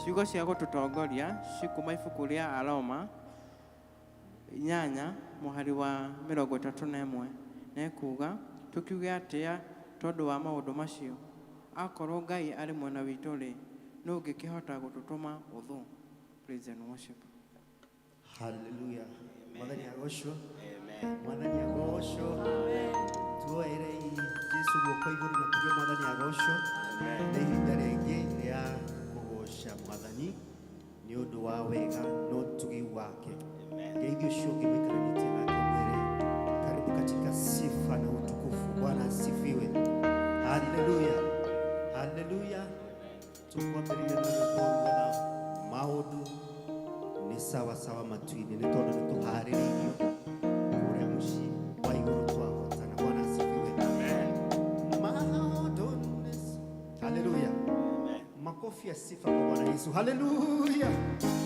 ciugo cia gũtũtongoria cikuma ibuku rĩa Aroma 8 mũhari wa 31 na ikuga tũkiuge atĩa tondũ wa maũndũ macio akorwo Ngai arĩ mwena witũ rĩ no ũngĩkĩhota gũtũtũma ũthũ. Praise and worship. Hallelujah. Mwathani agocwo. Amen. Mwathani agocwo. Tuoere Jesu guoko igũrũ na tuge Mwathani agocwo. Amen. Nĩ ihinda rĩngĩ rĩa kũgoca Mwathani nĩ ũndũ wa wega na ũtugi wake. Geithio ũcio ũngĩ mũikaranĩtie nake mwĩre karibu katika sifa na utukufu. Bwana asifiwe. Hallelujah. Hallelujah. Tukwambĩrĩria na gũkorwo maũndũ nĩ sawa sawa matu-inĩ nĩ tondũ nĩ tũharĩrĩirio kũrĩa mũciĩ wa igũrũ twahotana. Bwana asifiwe. Amen. Maũndũ nĩ hallelujah. Amen. Makofi ya sifa kwa Bwana Yesu. Hallelujah. Yeah.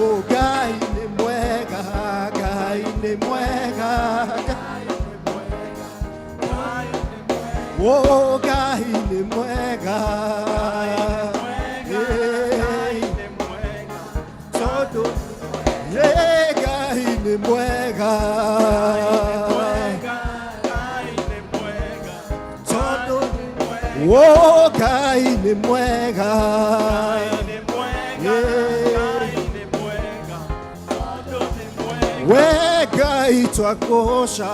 Oh, Ngai nĩ mwega, Ngai nĩ mwega. Oh, Ngai nĩ mwega. Tondũ Ngai nĩ mwega. Tondũ oh, Ngai nĩ mwega. We Ngai twakũgoca,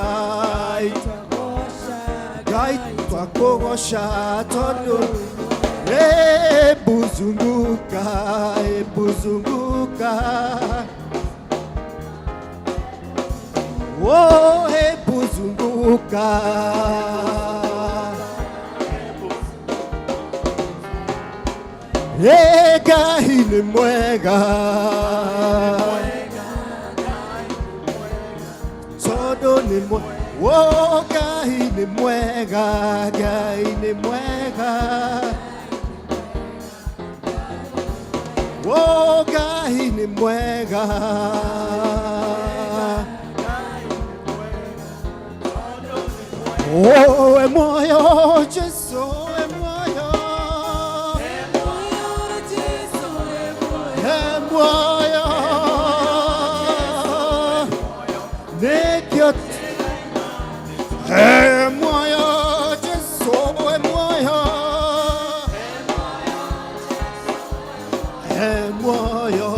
Ngai twakũgoca tondũ ebuzunguka, ebuzunguka. Oh, ebuzunguka. Ngai nĩ mwega. Tondũ nĩ mwega. Oh, Ngai nĩ mwega, Ngai nĩ mwega. Oh, Ngai nĩ mwega. Oh, e muoyo, Jesu, e muoyo. E muoyo. Nekio. E muoyo, Jesu, e muoyo. E muoyo.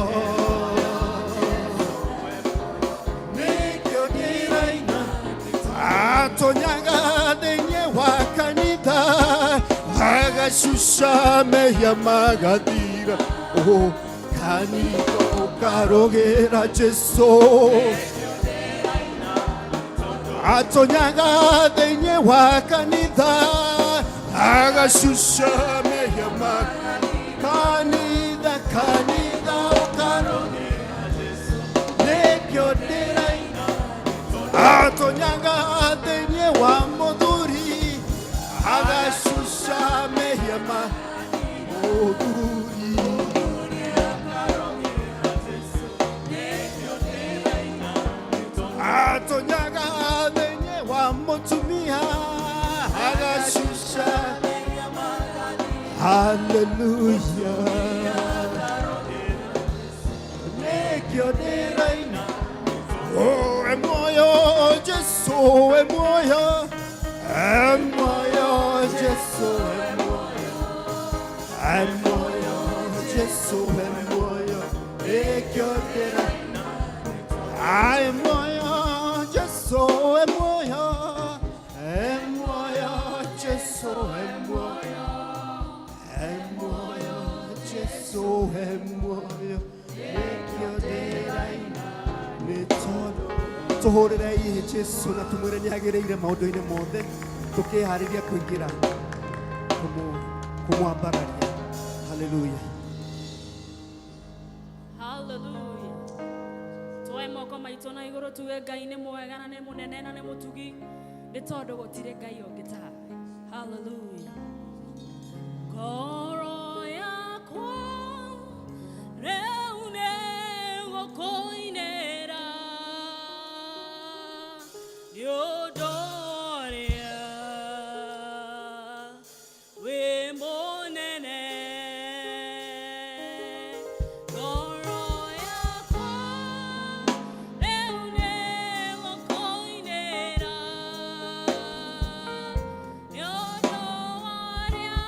Nekio diraina. Atonyaga denye wakanita. Agashusha meya magadira. Oh, kanito karogera Jesu. Atonyaga denye wakanitha agashusha meyama kanitha kanitha ukarogera Jesu nekyo diraina. Atonyaga denye wa moduri agashusha meyama moduri atonyaga denye wa motumia agashusha. Hallelujah. Nekyo diraina. Oh, e moyo Jesu, e moyo. E moyo Jesu, e moyo. E moyo Jesu, e moyo. Nekyo diraina. Ai moyo Jesu, e moyo. E moyo Jesu, e moyo. E moyo Jesu, e moyo. Nekyo diraina. Nitono tuhorerei Jesu na tumwire ni agereire maundu-ini mothe tukihariria kuingira kumwambararia. Hallelujah. Hallelujah. Twoe moko maitũ na igũrũ tuge Ngai nĩ mwega na nĩ mũnene na nĩ mũtugi nĩ tondũ gũtirĩ Ngai ũngĩ tawe. Hallelujah. Ngoro yakwa rĩu nĩ gũkũinĩra nĩ ũndũ ũrĩa wĩ mũnene. Ngoro yakwa rĩu nĩ gũkũinĩra nĩ ũndũ ũrĩa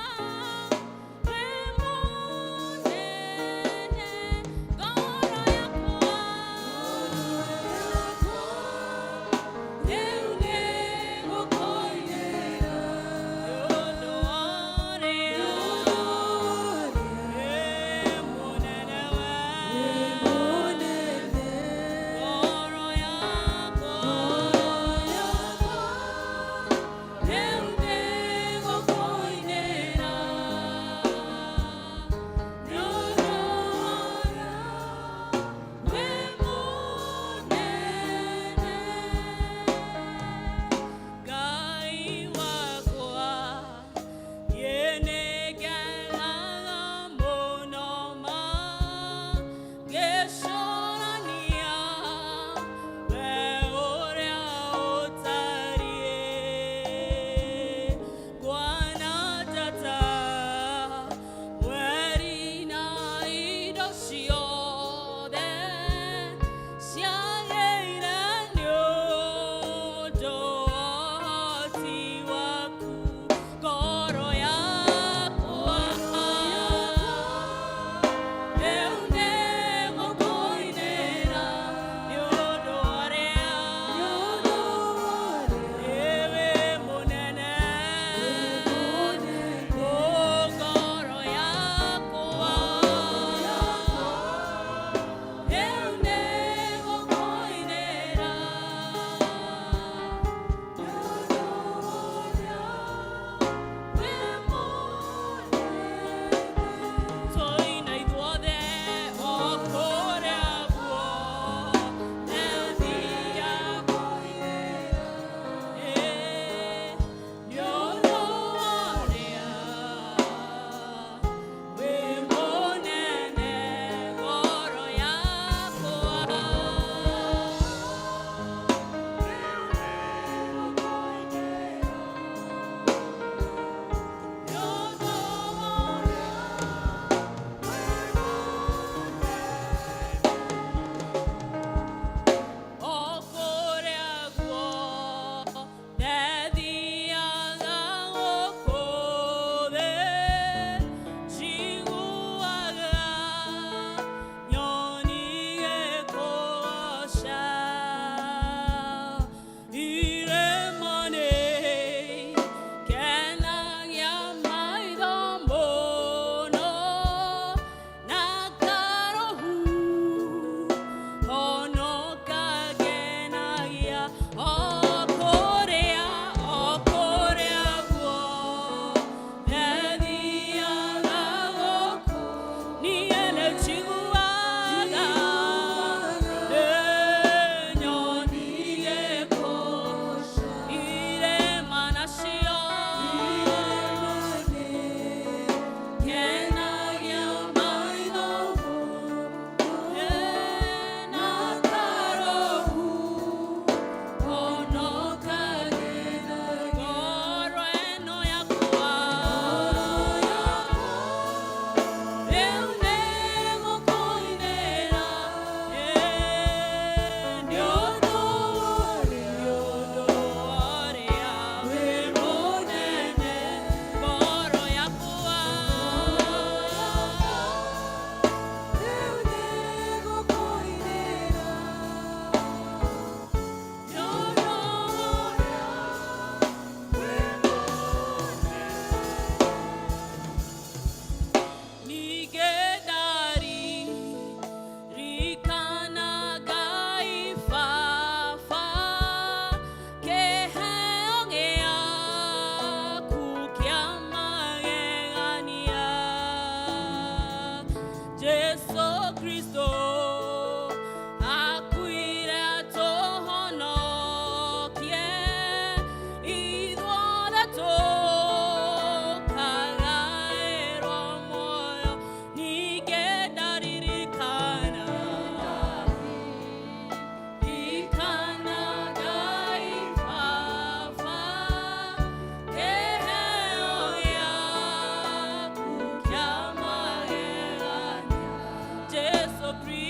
Jesu Kristo akuire atuhonokie ithuothe tukagaĩrwo muoyo ningĩ ndaririkana ikana Ngai Baba kĩheo gĩaku kĩa magegania Jesu Kristo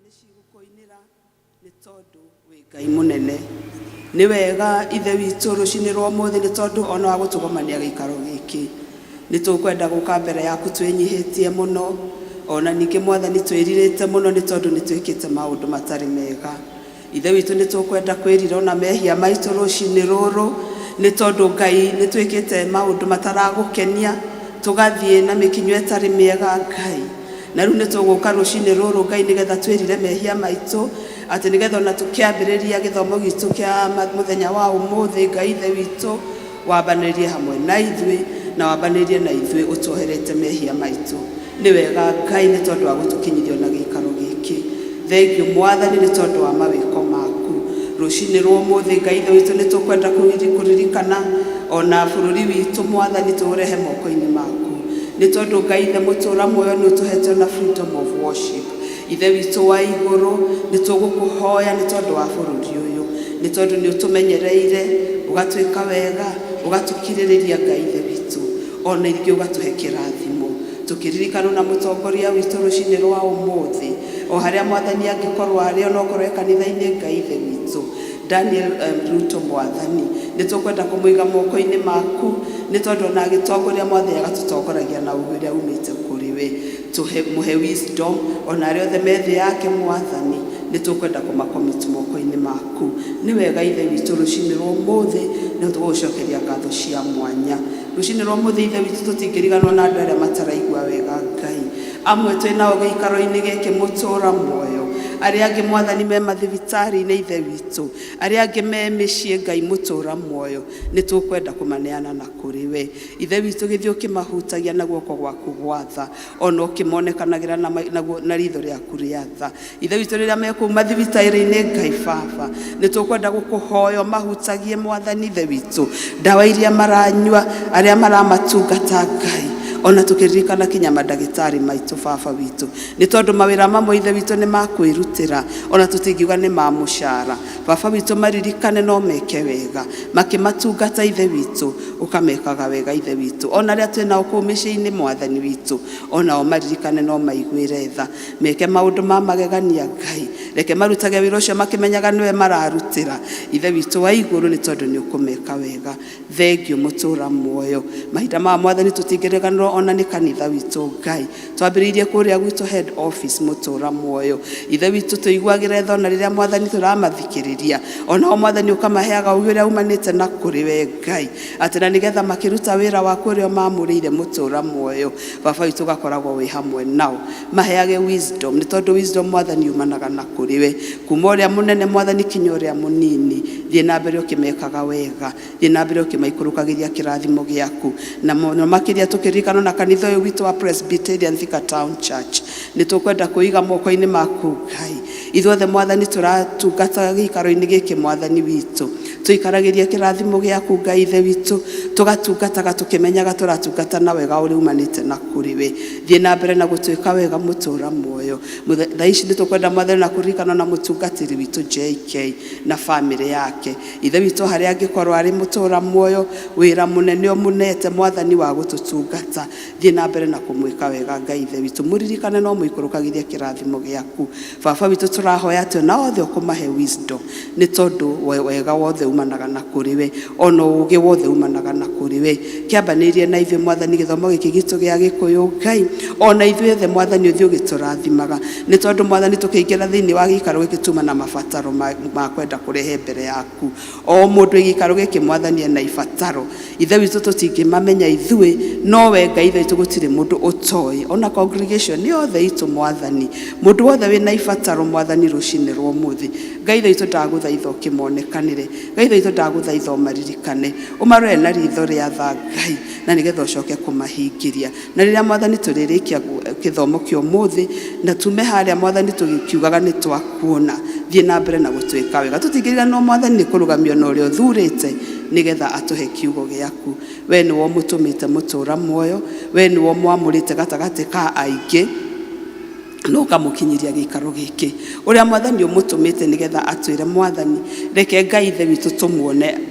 nĩ cigũkũinĩra nĩ tondũ wĩ Ngai mũnene. Nĩ wega ithe witũ rũcinĩ rwa ũmũthĩ nĩ tondũ ona wa gũtũgomania gĩikaro gĩkĩ. Nĩ tũkwenda gũka mbere yaku twĩnyihĩtie mũno, ona ningĩ Mwathani twĩrirĩte mũno nĩ tondũ nĩ twĩkĩte maũndũ matarĩ mega. Ithe witũ nĩ tũkwenda kwĩrira ona mehia maitũ rũcinĩ rũrũ nĩ tondũ Ngai nĩ twĩkĩte maũndũ mataragũkenia, tũgathiĩ na mĩkinyo ĩtarĩ mĩega Ngai. Na rĩu nĩ tũgũka rũcinĩ rũrũ Ngai nĩgetha twĩrire mehia maitũ, atĩ nĩgetha ona tũkĩambĩrĩria gĩthomo gitũ kĩa mũthenya wa ũmũthĩ Ngai ithe witũ wambanĩrie hamwe na ithuĩ na wambanĩrie na ithuĩ ũtuoherete mehia maitũ. Nĩ wega Ngai nĩ tondũ wa gũtũkinyithia na gĩikaro gĩkĩ. Thengiũ Mwathani nĩ tondũ wa mawĩko maku. Rũcinĩ rwa ũmũthĩ Ngai ithe witũ nĩ tũkwenda kũririkana ona bũrũri witũ Mwathani tũũrehe moko-inĩ maku. Nĩ tondũ Ngai ithe mũtũũra muoyo nĩ ũtũhete na freedom of worship. Ithe witũ wa igũrũ nĩ tũgũkũhoya nĩ tondũ wa bũrũri ũyũ, nĩ tondũ nĩ ũtũmenyereire ũgatwĩka wega, ũgatũkirĩrĩria Ngai ithe witũ, ona ingĩ ũgatũhe kĩrathimo. Tũkĩririkana na mũtongoria witũ rũcinĩ rwa ũmũthĩ, o harĩa Mwathani angĩkorwo arĩ ona okorwo kanitha-inĩ Ngai ithe witũ Daniel Ruto Mwathani, nĩ tũkwenda kũmũiga moko-inĩ maku, nĩ tondũ ona agĩtongoria Mwathani agatũtongoragia na ũrĩa umĩte kũrĩ we. Mũhe wisdom ona arĩa othe me thĩ yake Mwathani, nĩ tũkwenda kũmakomit moko-inĩ maku. Nĩ wega ithe witũ rũcinĩ rwa ũmũthĩ nĩ tũgũcokeria ngatho cia mwanya. Rũcinĩ rwa ũmũthĩ ithe witũ tũtingĩriganwo na andũ arĩa mataraigua wega Ngai. Amwe twĩnao gĩikaro-inĩ gĩkĩ mũtũũra muoyo, arĩa angĩ Mwathani me mathibitarĩ-inĩ ithe witũ, arĩa angĩ me mĩciĩ Ngai mũtũũra muoyo, nĩ tũkwenda kũmaneana na kũrĩ we. Ithe witũ gĩthiĩ ũkĩmahutagia na guoko gwaku gwa tha, ona ũkĩmonekanagĩra na ritho rĩaku rĩa tha. Ithe witũ rĩrĩa mekũu mathibitarĩ-inĩ Ngai Baba, nĩ tũkwenda gũkũhoya mahutagie Mwathani ithe witũ ndawa iria maranyua arĩa maramatungata Ngai, ona tũkĩririkana kinya mandagĩtarĩ maitũ Baba witũ, nĩ tondũ mawĩra mamwe ithe witũ nĩ makwĩrutĩra, ona tũtingiuga nĩ ma mũcara. Baba witũ maririkane no meke wega, makĩmatungata ithe witũ ũkamekaga wega ithe witũ. Ona arĩa twĩnao kũu mĩciĩ-inĩ Mwathani witũ, onao maririkane no maiguĩre tha, meke maũndũ ma magegania Ngai, reke marutage wĩra ũcio makĩmenyaga nĩwe mararutĩra ithe witũ wa igũrũ, nĩ tondũ nĩ ũkũmeka wega. Thengiũ mũtũũra muoyo, mahinda ma Mwathani tũtingĩriganĩrwo ona nĩ kanitha witũ Ngai, twambĩrĩirie kũrĩa gwitũ head office mũtũũra muoyo. Ithe witũ tũiguagĩra tha ona rĩrĩa Mwathani tũramathikĩrĩria, onao Mwathani ũkamaheaga ũũgĩ ũrĩa umanĩte na kũrĩ we Ngai, atĩ na nĩgetha makĩruta wĩra waku ũrĩa mamũrĩire mũtũũra muoyo, Baba witũ ũgakoragwo wĩ hamwe nao. Maheage wisdom, nĩ tondũ wisdom Mwathani umanaga na kũrĩ we. Kuma ũrĩa mũnene Mwathani kinya ũrĩa mũnini, thiĩ na mbere ũkĩmekaga wega, thiĩ na mbere ũkĩmaikũrũkagĩria kĩrathimo gĩaku. Na makĩria tũkĩririkana na kanitha ũyũ witũ wa Presbyterian Thika Town Church, nĩ tũkwenda kũiga moko-inĩ maku Ngai. Ithuothe Mwathani tũratungata gĩikaro-inĩ gĩkĩ Mwathani witũ, tũikaragĩria kĩrathimo gĩaku Ngai ithe witũ, tũgatungataga tũkĩmenyaga tũratungata na wega ũrĩa umanĩte na kũrĩ we. Thiĩ na mbere na gũtwĩka wega mũtũũra muoyo. Thaa ici nĩ tũkwenda Mwathani na kũririkana na mũtungatĩri witũ JK na bamĩrĩ yake. Ithe witũ harĩa angĩkorwo arĩ mũtũũra muoyo, wĩra mũnene ũmunete Mwathani wa gũtũtungata, thiĩ na mbere na kũmwĩka wega Ngai ithe witũ. Mũririkane no mũikũrũkagĩria kĩrathimo gĩaku. Baba witũ tũrahoya atĩ ona othe ũkũmahe wisdom, nĩ tondũ wega wothe umanaga na kũrĩ we, ona ũũgĩ wothe umanaga na kũrĩ we. Kĩambanĩrie na ithuĩ Mwathani gĩthomo gĩkĩ gitũ gĩa Gĩkũyũ Ngai, ona ithuĩ othe Mwathani ũthiĩ ũgĩtũrathimaga, nĩ tondũ Mwathani tũkĩingĩra thĩinĩ wa gĩikaro gĩkĩ tuma na mabataro ma kwenda kũrehe mbere yaku. O mũndũ gĩikaro gĩkĩ Mwathani ena ibataro, ithe witũ tũtingĩmamenya ithuĩ, no we Ngai ithe witũ gũtirĩ mũndũ ũtoĩ, ona congregation nĩ othe itũ Mwathani, mũndũ wothe wĩna ibataro Mwathani rũcinĩ rwa ũmũthĩ, Ngai ithe witũ ndagũthaitha ũkĩmonekanĩre, Ngai ithe witũ ndagũthaitha ũmaririkane, ũmarore na ritho rĩa tha Ngai, na nĩgetha ũcoke kũmahingĩria. Na rĩrĩa Mwathani tũrĩrĩkia gĩthomo kĩa ũmũthĩ na tume harĩa Mwathani tũkiugaga nĩ twakuona, thiĩ na mbere na gũtwĩka wega. Tũtingĩriganĩrwo Mwathani nĩ kũrũgamio na ũrĩa ũthurĩte nĩgetha atũhe kiugo gĩaku. We nĩwe ũmũtũmĩte mũtũũra muoyo, we nĩwe mwamũrĩte gatagatĩ ka aingĩ, no kamukinyiria gikaro giki uria mwathani umutumite nigetha atwire mwathani reke Ngai ithe witu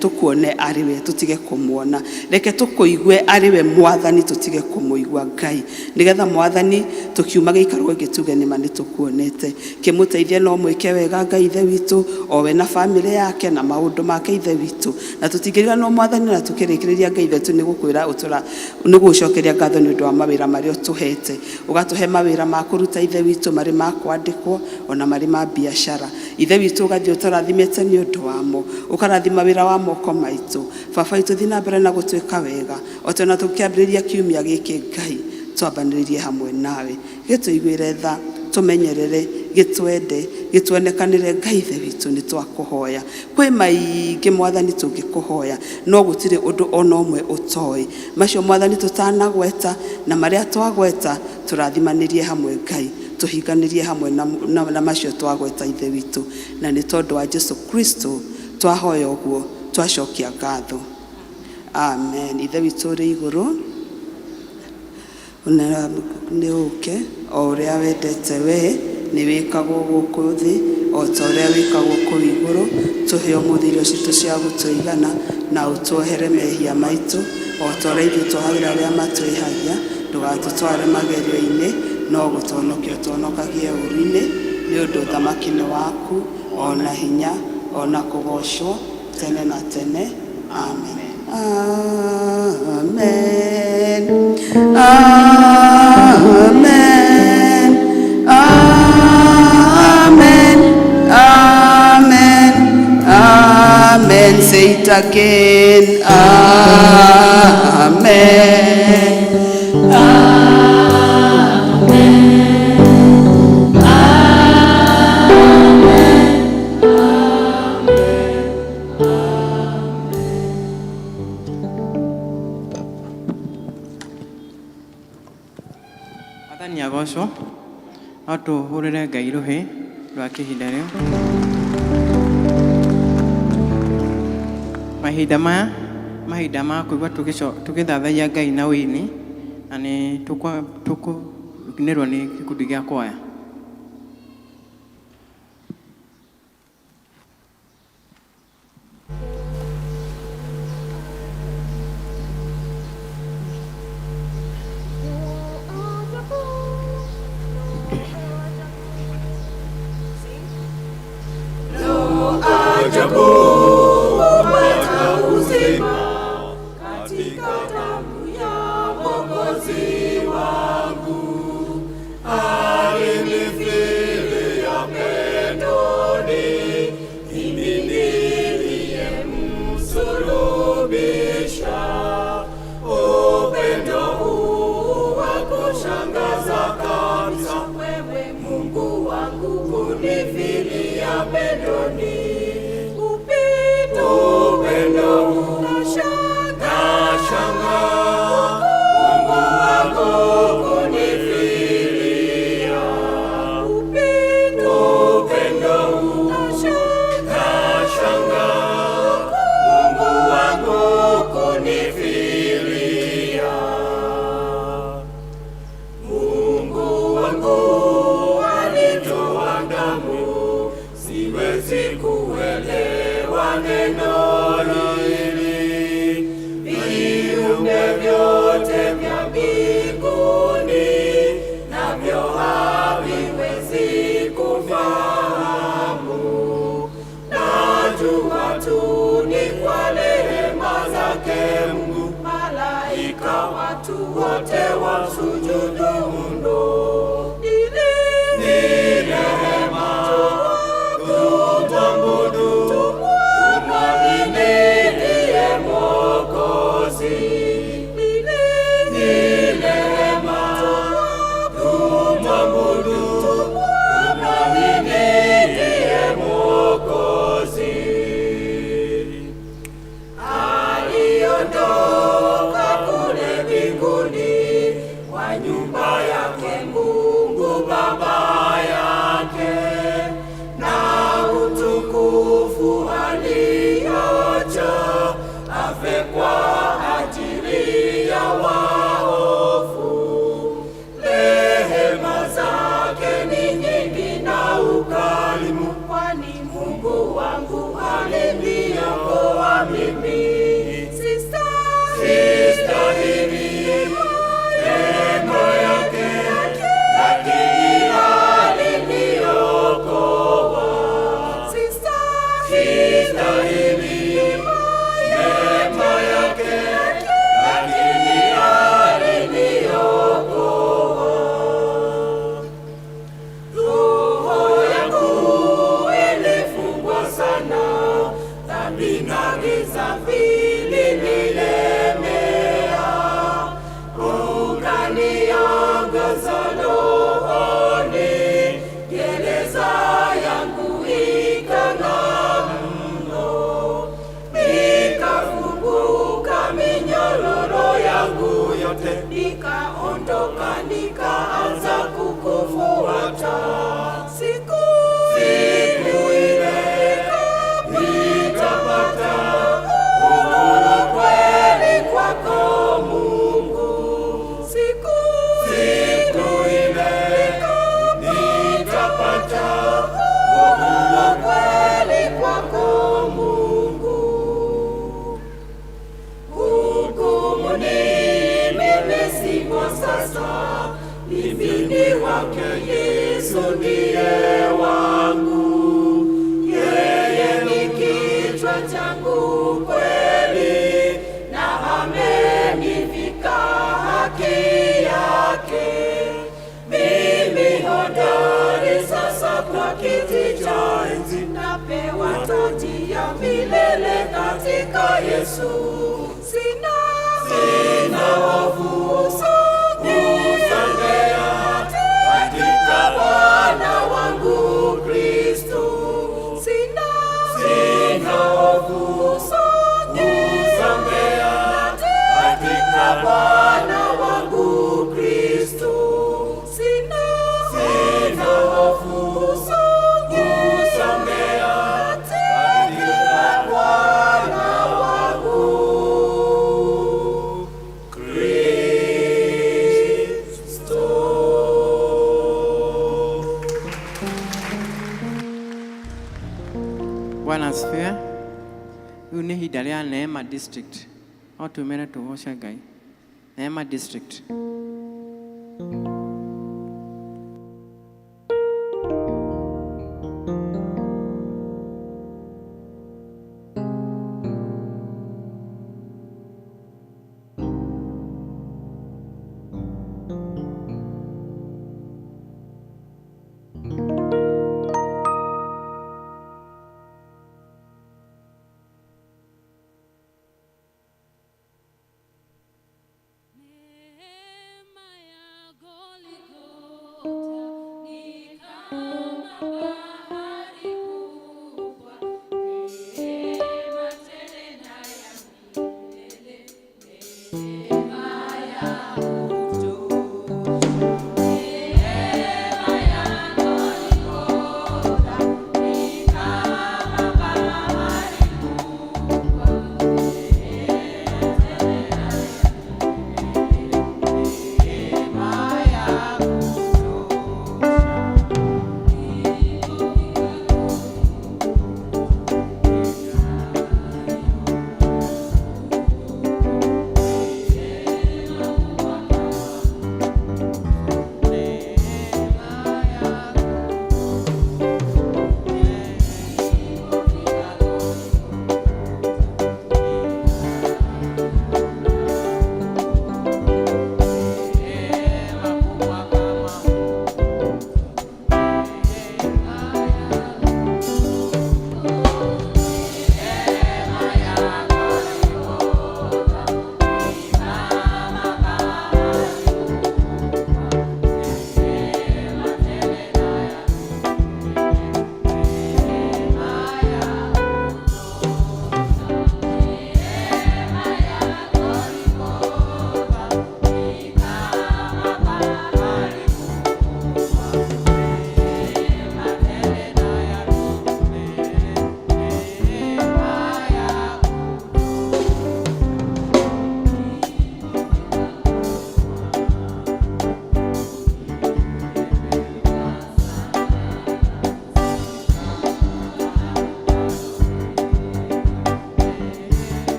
tukuone ariwe tutige kumuona reke tukuigue ariwe mwathani tutige kumuigua Ngai nigetha mwathani tukiuma gikaro giki tuge ni mani tukuonete kimuteithie no mwike wega Ngai ithe witu owe na family yake na maundu make ithe witu na tutigirira no mwathani na tukirikiriria Ngai ithe tu nigukwira utura nigucokeria ngatho ni undu wa mawira mario tuhete ugatuhe mawira ma kuruta ithe witu mari ma kwandikwo ona mari ma biashara ithe witu gathi utarathimete ni undu wamo ukarathima wira wa moko maitu baba itu thina mbere na gutwika wega otona tukiambiriria kiumia giki Ngai twambaniririe hamwe nawe gituiguire tha tumenyerere gitwende gitwonekanire Ngai ithe witu ni twakuhoya kwi maingi mwathani tungikuhoya no gutire undu ona umwe utoi macio mwathani tutanagweta na maria twagweta turathimanirie hamwe Ngai tuhinganirie hamwe na macio twagweta ithe witu na ni tondu wa Jesu Kristo twahoya uguo twacokia ngatho amen ithe witu ri iguru una ni uke o uria wendete we ni wikagwo guku thi o ta uria wikagwo ku iguru tuhe umuthirio citu cia gutuigana na utuohere mehia maitu o ta uria ithu tuhagira aria matwihagia ndugatutware magerio-ini no gutonokio tonokagie uru-ini ni undu thamakini waku ona hinya ona kugocwo tene na tene amen amen amen amen amen amen say it again amen Agoco atu hurire Ngai ruhi rwa kihinda riu mahinda ma kuigua tugithathaia Ngai na wini na ni tukunirwo ni gikundi gia kwaya Tumwamini katika Yesu, sina hofu, kusongea katika Bwana wangu Kristo. Sina hofu, kusongea katika Bwana wangu Kristo. Sina hofu, kusongea katika Bwana wangu Kristo. Bwana asifiwe. Rĩu nĩ ihinda rĩa Neema District. No tumĩre tũgoce Ngai. Neema District.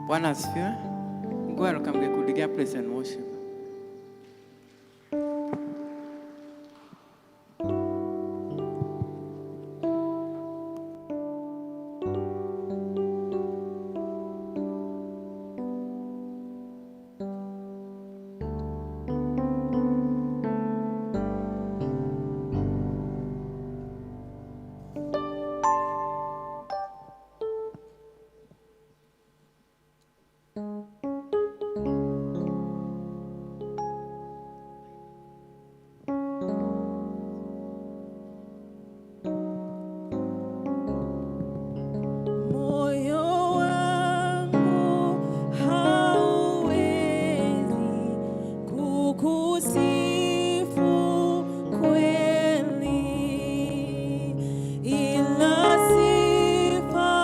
Bwana asifiwe. Welcome gikundi gia praise and worship. Ila sifa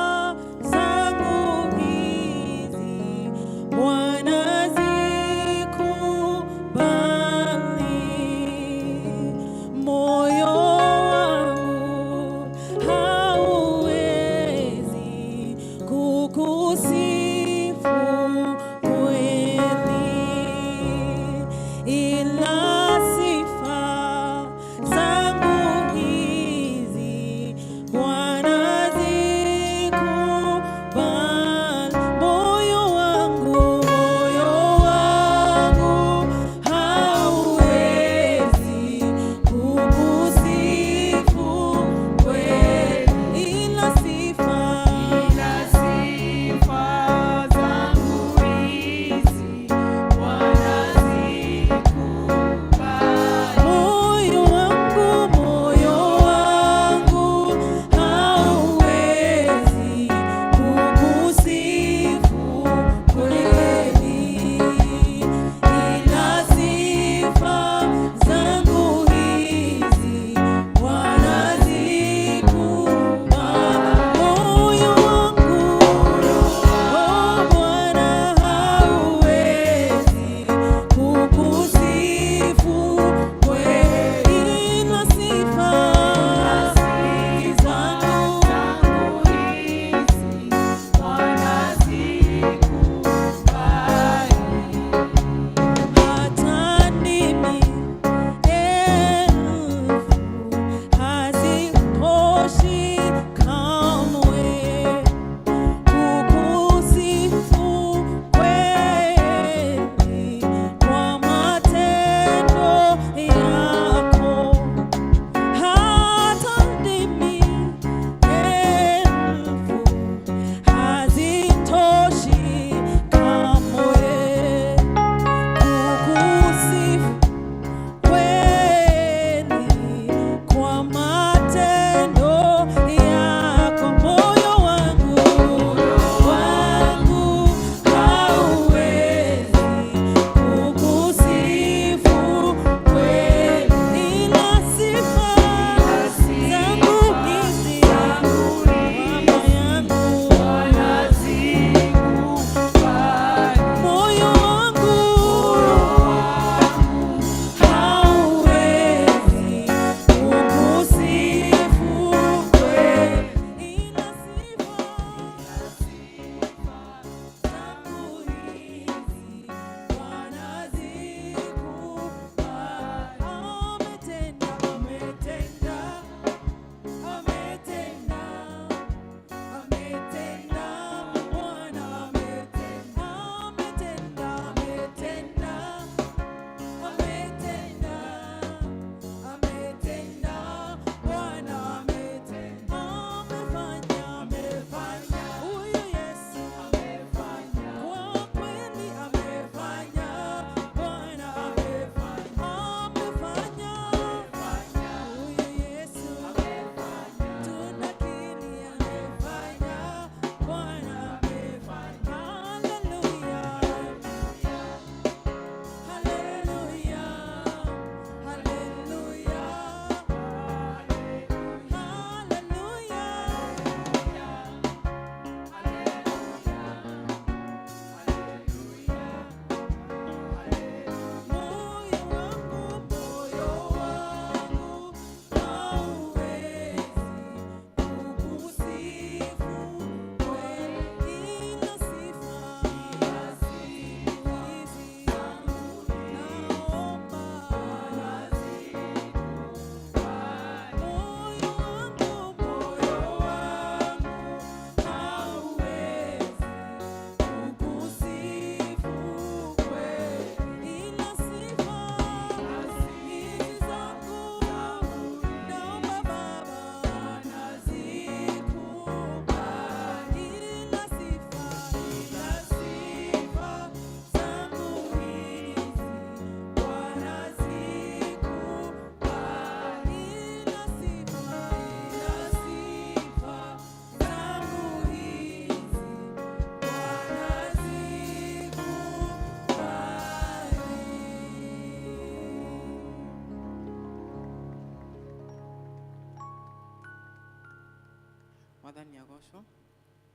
Yesu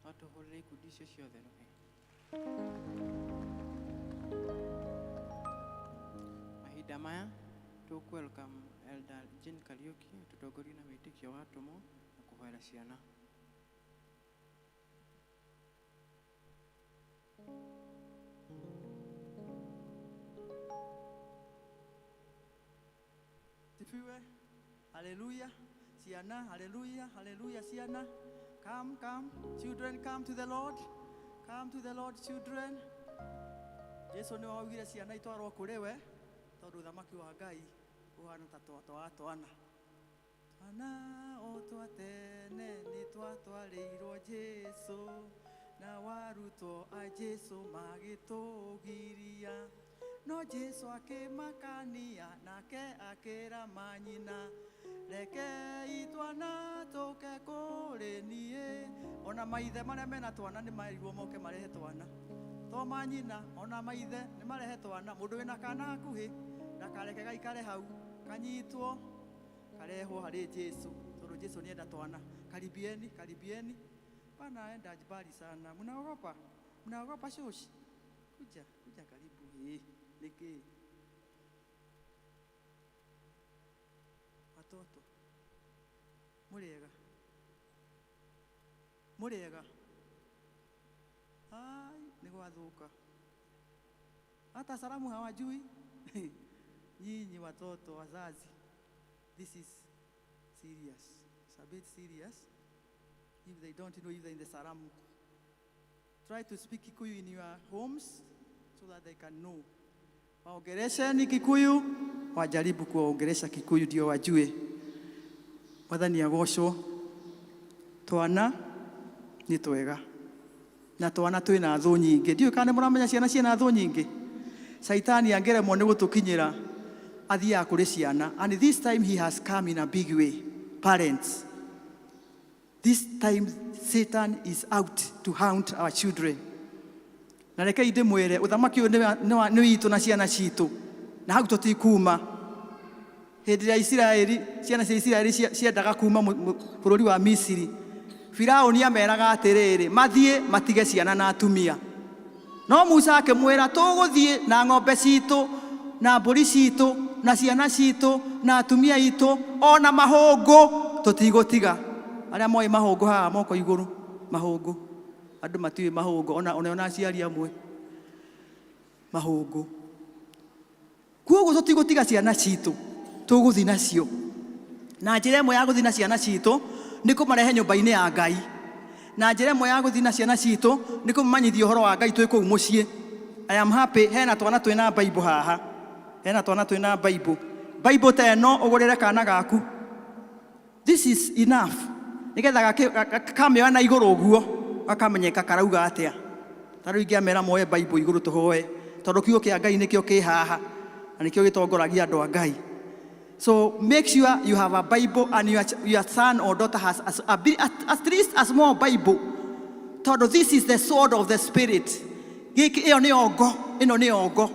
atuhurire ikundi icio ciothe rohe. Mahinda maya welcome Elder Jean Kariuki tutongorie na wĩtĩkio wa atũmwo na kũhoera ciana. Sifiwe. Hallelujah. Siana, hallelujah, hallelujah, Siana. Come, come, children, come to the Lord. Come to the Lord, children. Jesu nĩ waugire ciana itwarwo kũrĩ we tondũ thamaki wa Ngai ũhana ta twana. Twana o twa tene nĩ twatwarĩirwo Jesu na warutwo a Jesu magĩtũgiria. No Jesu akĩmakania nake akĩra manyina, rekei twana tũke kũrĩ niĩ. Ona maithe marĩa mena twana nĩ merirwo moke marehe twana. To manyina ona maithe nĩ marehe twana. Mũndũ wĩna kana hakuhĩ ndakareke gaikare hau, kanyitwo karehwo harĩ Jesu tondũ Jesu nĩ enda twana. Karibieni, karibieni. Bana enda mbali sana. Mnaogopa shoshi? Kuja karibu hii. Niki watoto muriega ai ni gwathuka hata salamu hawajui. Nyinyi watoto wazazi, this is serious. It's a bit serious. If they don't know even the salamu, try to speak Kikuyu in your homes so that they can know. Waongelesheni Kikuyu, wajaribu kuwaongelesha Kikuyu ndio wajue. Mwathani agocwo. Twana ni twega. Na twana twina thũ nyingĩ. Ndiũ kana mũramenya ciana ciena thũ nyingĩ. Saitani angeremwo nĩ gũtũkinyĩra athiaga kũrĩ ciana. And this time he has come in a big way. Parents, this time Satan is out to hound our children. Na rekei ndĩmwĩre ũthamaki ũyũ nĩ witũ na ciana citũ. Na hau tũtikuma. Hĩndĩ ya Isiraeli, ciana cia Isiraeli ciendaga kuma bũrũri wa Misiri. Firaũni ameraga atĩrĩrĩ, mathiĩ matige ciana na atumia. No Musa akĩmwĩra tũgũthiĩ na ng'ombe citũ na mbũri citũ na ciana citũ na atumia itũ ona mahũngũ tũtigũtiga. Arĩa moĩ mahũngũ haha moko igũrũ, mahũngũ. Andũ matiũĩ mahũngũ ona aciari amwe. Mahũngũ. Kuoguo tũtigũtiga ciana citũ, tũgũthiĩ nacio. Na njĩra ĩmwe ya gũthiĩ na ciana citũ nĩ kũmarehe nyũmba-inĩ ya Ngai. Na njĩra ĩmwe ya gũthiĩ na ciana citũ nĩ kũmanyithia ũhoro wa Ngai twĩ kũu mũciĩ. I am happy hena twana twĩna Bible haha. Hena twana twĩna Bible. Bible ta ĩno ũgũrĩre kana gaku. This is enough. Nĩgetha kamĩoya na igũrũ ũguo akamenyeka karauga atĩa. Tarĩu ingĩamera moe Bible igũrũ tũhoe. Tondũ kiugo kĩa Ngai nĩkĩo kĩ haha. Na nĩkĩo gĩtongoragia andũ a Ngai. So make sure you have a Bible and your son or daughter has at least a small Bible. Tondũ this is the sword of the Spirit. Ĩyo nĩ ongo, ĩno nĩ ongo.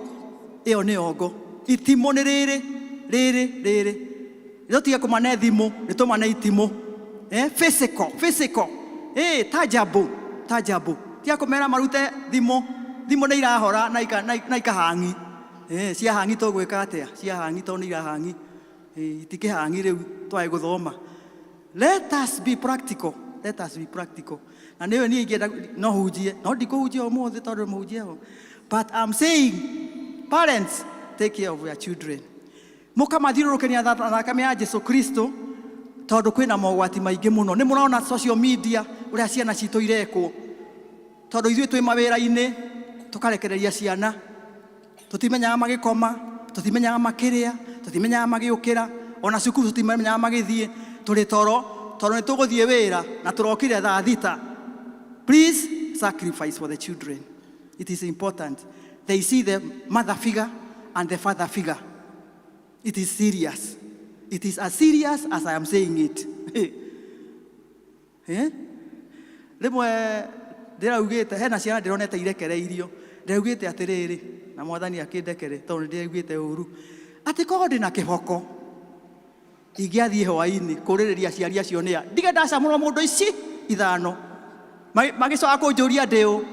Ĩyo nĩ ongo. Itimũ nĩ rĩrĩ. Nĩtũtige kũmane thimũ, nĩtũmane itimũ. Physical. Tangible. Tia kũmera marute thimũ nĩ irahora na ikahangi. Ciahangi tũgwĩka atĩa? Ciahangi tondũ nĩ irahangi. Itikĩhangi rĩu twaĩ gũthoma. Let us be practical. Na nĩyo niĩ ingĩenda no hunjie. No ndikũhunjia ũmũthĩ tondũ mũhunjia ho. But I'm saying, parents, take care of your children. Mũkamathiũrũrũkĩria thakame ya Jesu Kristo tondũ kwĩna mogwati maingĩ mũno. Nĩ mũraona social media ũrĩa ciana citũ irekwo. Tondũ ithuĩ twĩ mawĩra-inĩ tũkarekereria ciana. Tũtimenyaga magĩkoma, tũtimenyaga makĩrĩa, tũtimenyaga magĩũkĩra, ona cukuru tũtimenyaga magĩthiĩ. Tũrĩ toro tondũ nĩ tũgũthiĩ wĩra na tũrokire thaa thita. Please sacrifice for the children. It is important. They see the mother figure and the father figure. It is serious. It is as serious as I am saying it. Rĩmwe ndĩraugĩte hena ciana ndĩronete irekereirio. Ndĩraugĩte atĩrĩrĩ na Mwathani akĩndekere tondũ ndĩraugĩte ũru. Atĩ korwo ndĩna kĩhoko ingĩathiĩ hwaĩ-inĩ kũrĩrĩria aciari acio nĩa. Ndige ndacamũrwo mũndũ ici ithano. magicoka kunjuria ndiu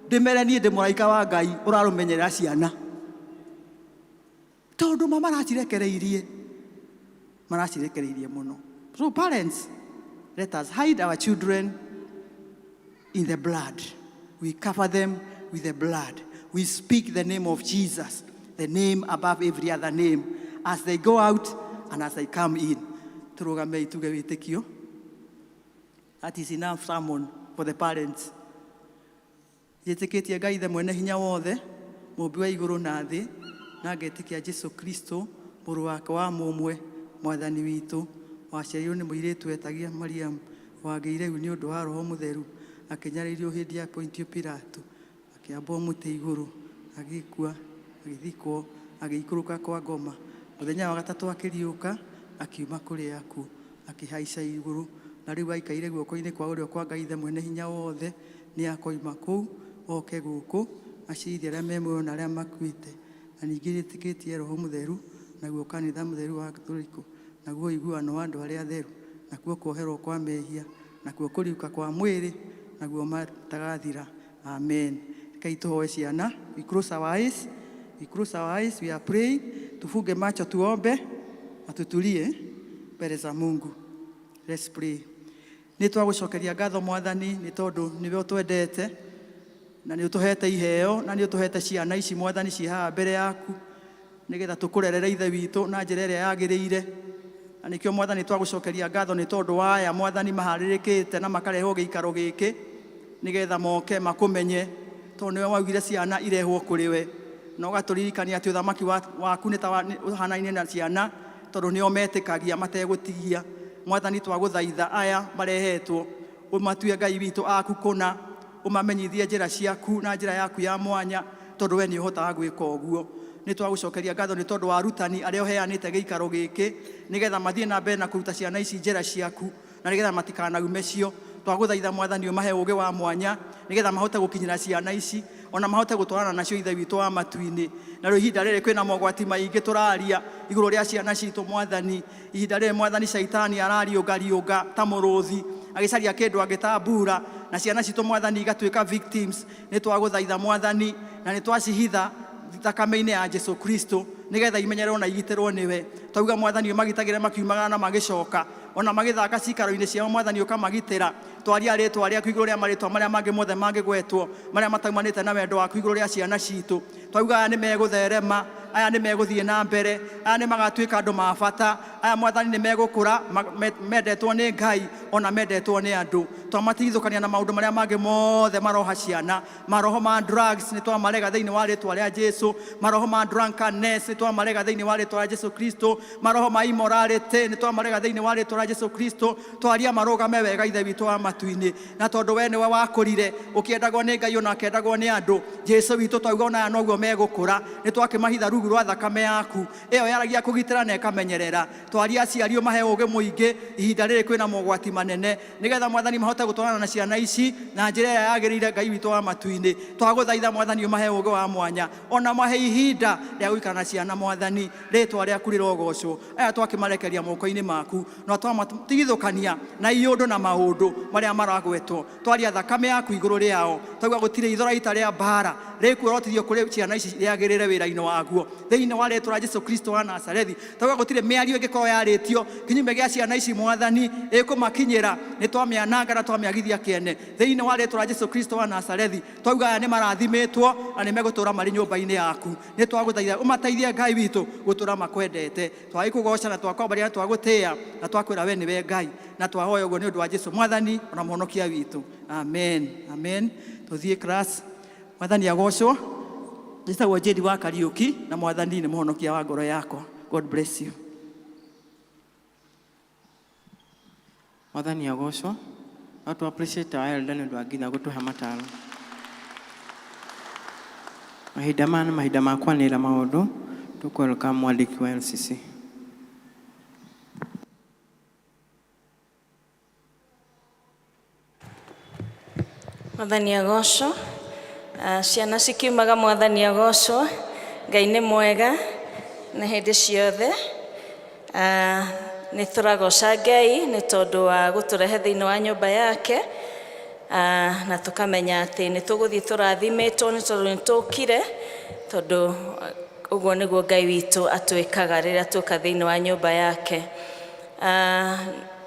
ndimere nie ndi muraika wa Ngai urarumenyerera ciana tondu mama maracirekereirie muno. So parents, let us hide our children in the blood. We cover them with the blood. We speak the name of Jesus, the name above every other name, as they go out and as they come in. That is enough sermon for the parents. Yetikitie Ngai the mwene hinya wothe, mumbi wa iguru na thi, na ngetikia Jesu Kristo, mũrũ wake wa mũmwe, mwathani witũ, waciarirwo nĩ mũirĩtu wetagia Mariam, wangĩire nĩ ũndũ wa Roho Mũtheru, akĩnyarĩrio hĩndĩ ya Pontio Pilato, akĩambwo mũtĩ igũrũ, agĩkua, agĩthikwo, agĩikũrũka kwa ngoma. Mũthenya wa gatatũ akĩriũka, akiuma kũrĩ akuũ, akĩhaica igũrũ, na rĩu aikaire guoko-inĩ kwa ũrĩo kwa Ngai the mwene hinya wothe, nĩ akoima kũu, oke gũkũ, aciithie arĩa me muoyo na arĩa makuĩte. Na ningĩ nĩtĩkĩtie Roho Mũtheru, naguo kanitha mũtheru wa Gatoriko, naguo iguano wa andũ arĩa atheru, nakuo kuoherwo kwa mehia, nakuo kũriũka kwa mwĩrĩ, naguo matagathira. Amen. Kai tuhoe ciana. We close our eyes. We close our eyes. We are praying. Tufunge macho tuombe. Atutulie mbere za Mungu. Let's pray. Nĩtwagũcokeria ngatho Mwathani nĩ tondũ nĩwe ũtwendete na nĩ ũtũhete iheo na nĩ ũtũhete ciana ici Mwathani ciĩ haha mbere yaku nĩgetha tũkũrerere ithe witũ na njĩra ĩrĩa yagĩrĩire. Na nĩkĩo Mwathani twagũcokeria ngatho nĩ tondũ wa aya Mwathani maharĩrĩkĩte na makarehwo gĩikaro gĩkĩ nĩgetha moke makũmenye, tondũ nĩwe waugire ciana irehwo kũrĩ we, na ũgatũririkania atĩ ũthamaki waku nĩ ta ũhanaine na ciana, tondũ nĩo metĩkagia mategũtigia. Mwathani twagũthaitha aya marehetwo, ũmatue Ngai witũ aku kũna, ũmamenyithie njĩra ciaku na njĩra yaku ya mwanya, tondũ we nĩ ũhotaga gwĩka ũguo. Nĩ twagũcokeria ngatho nĩ tondũ wa arutani arĩa ũheanĩte gĩikaro gĩkĩ nĩgetha mathiĩ na mbere na kũruta ciana ici njĩra ciaku na nĩgetha matikanaume cio. Twagũthaitha Mwathani ũmahe ũũgĩ wa mwanya nĩgetha mahote gũkinyĩra ciana ici, ona mahote gũtwarana nacio ithe witũ wa matu-inĩ. Na rĩu ihinda rĩrĩ kwĩna mogwati maingĩ tũraria igũrũ rĩa ciana citũ Mwathani. Ihinda rĩrĩ Mwathani caitani arariũngariũnga ta mũrũthi agĩcaria kĩndũ angĩtambura, na ciana citũ Mwathani igatuĩka victims. Nĩ twagũthaitha Mwathani na nĩ twacihitha thakame-inĩ ya Jesu Kristo nĩgetha imenyererwo na igitĩrwo nĩwe. Twauga Mwathani ũmagitagĩre makiumagara na magĩcoka, ona magĩthaka cikaro-inĩ ciao Mwathani ũkamagitĩra. Twaria rĩtwa rĩaku igũrũ rĩa marĩtwa marĩa mangĩ mothe mangĩgwetwo marĩa mataumanĩte na wendo waku igũrũ rĩa ciana citũ. Twauga aya nĩ megũtherema, aya nĩ megũthiĩ na mbere, aya nĩ magatuĩka andũ ma bata, aya Mwathani nĩ megũkũra mendetwo nĩ Ngai ona mendetwo nĩ andũ. Twamatigithũkania na maũndũ marĩa mangĩ mothe maroha ciana, maroho ma drugs nĩ twamarega thĩinĩ wa rĩtwa rĩa Jesu, maroho ma drunkenness nĩ twamarega thĩinĩ wa rĩtwa rĩa Jesu Kristo, maroho ma immorality nĩ twamarega thĩinĩ wa rĩtwa rĩa Jesu Kristo. Twaria marũgame wega ithe witũ wa matu-inĩ, na tondũ we nĩwe wakũrire ũkĩendagwo nĩ Ngai ona akĩendagwo nĩ andũ. Jesu witũ twauga ona aya noguo megũkũra, nĩ twakĩmahitha rungu rwa thakame yaku ĩyo yaragia kũgitĩra na ĩkamenyerera. Twaria aciari ũmahe ũũgĩ mũingĩ ihinda rĩrĩ kwĩna mogwati manene, nĩgetha Mwathani mahote gũtwarana na ciana ici na njĩra ĩrĩa yagĩrĩire Ngai witũ wa matu-inĩ. Twagũthaitha Mwathani ũmahe ũũgĩ wa mwanya, ona mahe ihinda rĩa gũikara na ciana Mwathani, rĩtwa rĩaku rĩrogocwo. Aya twakĩmarekeria moko-inĩ maku na twamatigithũkania na iũndũ na maũndũ marĩa maragwetwo. Twaria thakame yaku igũrũ rĩao, twauga gũtirĩ ithora ita rĩa mbara rĩkuorotithio kũrĩ ciana ici rĩagĩrĩre wĩra-inĩ waguo thĩinĩ wa rĩtwa rĩa Jesu Kristo wa Nazarethi. Twauga gũtirĩ mĩario ĩngĩkorwo yarĩtio kinyume gĩa ciana ici Mwathani ĩkũmakinyĩra, nĩ twamĩananga na twamĩagithia kĩene thĩinĩ wa rĩtwa rĩa Jesu Kristo wa Nazarethi. Twauga aya nĩ marathimĩtwo na nĩ megũtũũra marĩ nyũmba-inĩ yaku. Nĩ twagũthaitha ũmateithie Ngai witũ gũtũũra makwendete. Twagĩkũgoca na twakwambaria na twagũtĩĩa na twakwĩra we nĩwe Ngai, na twahoya ũguo nĩ ũndũ wa Jesu Mwathani ona mũhonokia witũ. Amen. Amen. Tũthiĩ class. Mwathani agocwo. Njĩtagwo Jedi wa Kariũki na Mwathani nĩ mũhonokia wa ngoro yakwa. God bless you. Mwathani agocwo. No tu appreciate our elder nĩ ũndũ wa nginya gũtũhe mataro. Mahinda maya nĩ mahinda ma kwanĩrĩra maũndũ. Tũkwelcome mwandĩki wa LCC. Mwathani agocwo. Ciana cikiumaga Mwathani agocwo. Ngai nĩ mwega na hĩndĩ ciothe. Nĩ tũragoca Ngai nĩ tondũ wa gũtũrehe thĩinĩ wa nyũmba yake na tukamenya atĩ nĩ tũgũthiĩ tũrathimetwo nĩ tondũ nĩ tũkire, tondũ ũguo nĩguo Ngai witũ atwĩkaga rĩrĩa tũka thĩinĩ wa nyũmba yake.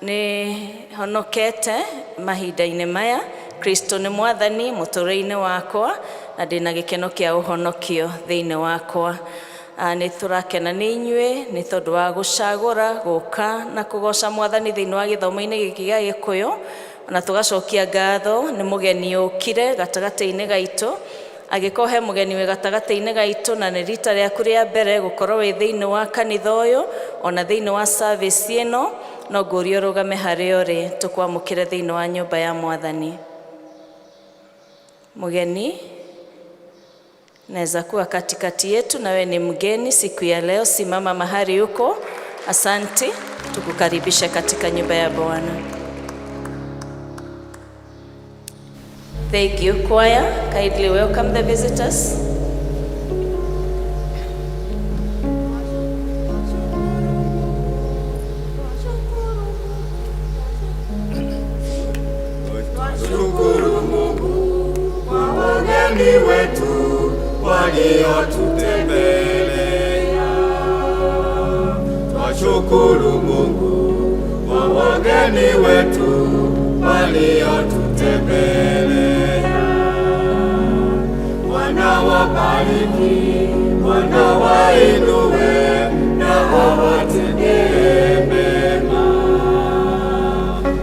Nĩ honokete mahinda-inĩ maya. Kristo nĩ mwathani mũtũũrĩre-inĩ wakwa, na ndĩna gĩkeno kĩa ũhonokio thĩinĩ wakwa. Nĩ tũrakena nĩ inyuĩ nĩ tondũ wa gũcagũra gũka na kũgoca mwathani thĩinĩ wa gĩthomo-inĩ gĩkĩ gĩa Gĩkũyũ, na tũgacokia ngatho nĩ mũgeni ũkire gatagatĩ-inĩ gaitũ. Angĩkorwo he mũgeni wĩ gatagatĩ-inĩ gaitũ na nĩ rita rĩaku rĩa mbere gũkorwo wĩ thĩinĩ wa kanitha ũyũ, ona thĩinĩ wa service ĩno, no ngũrie ũrũgame harĩa ũrĩ tũkwamũkĩre thĩinĩ wa nyũmba ya mwathani. Mgeni naweza kuwa katikati yetu, na wewe ni mgeni siku ya leo, simama mahali uko. Asante, tukukaribisha katika nyumba ya Bwana. Thank you, choir. Kindly welcome the visitors. Shukuru Mungu kwa wageni wetu waliotutembelea. Twashukuru Mungu kwa wageni wetu waliotutembelea. Bwana wabariki, Bwana wainue na awatendee mema.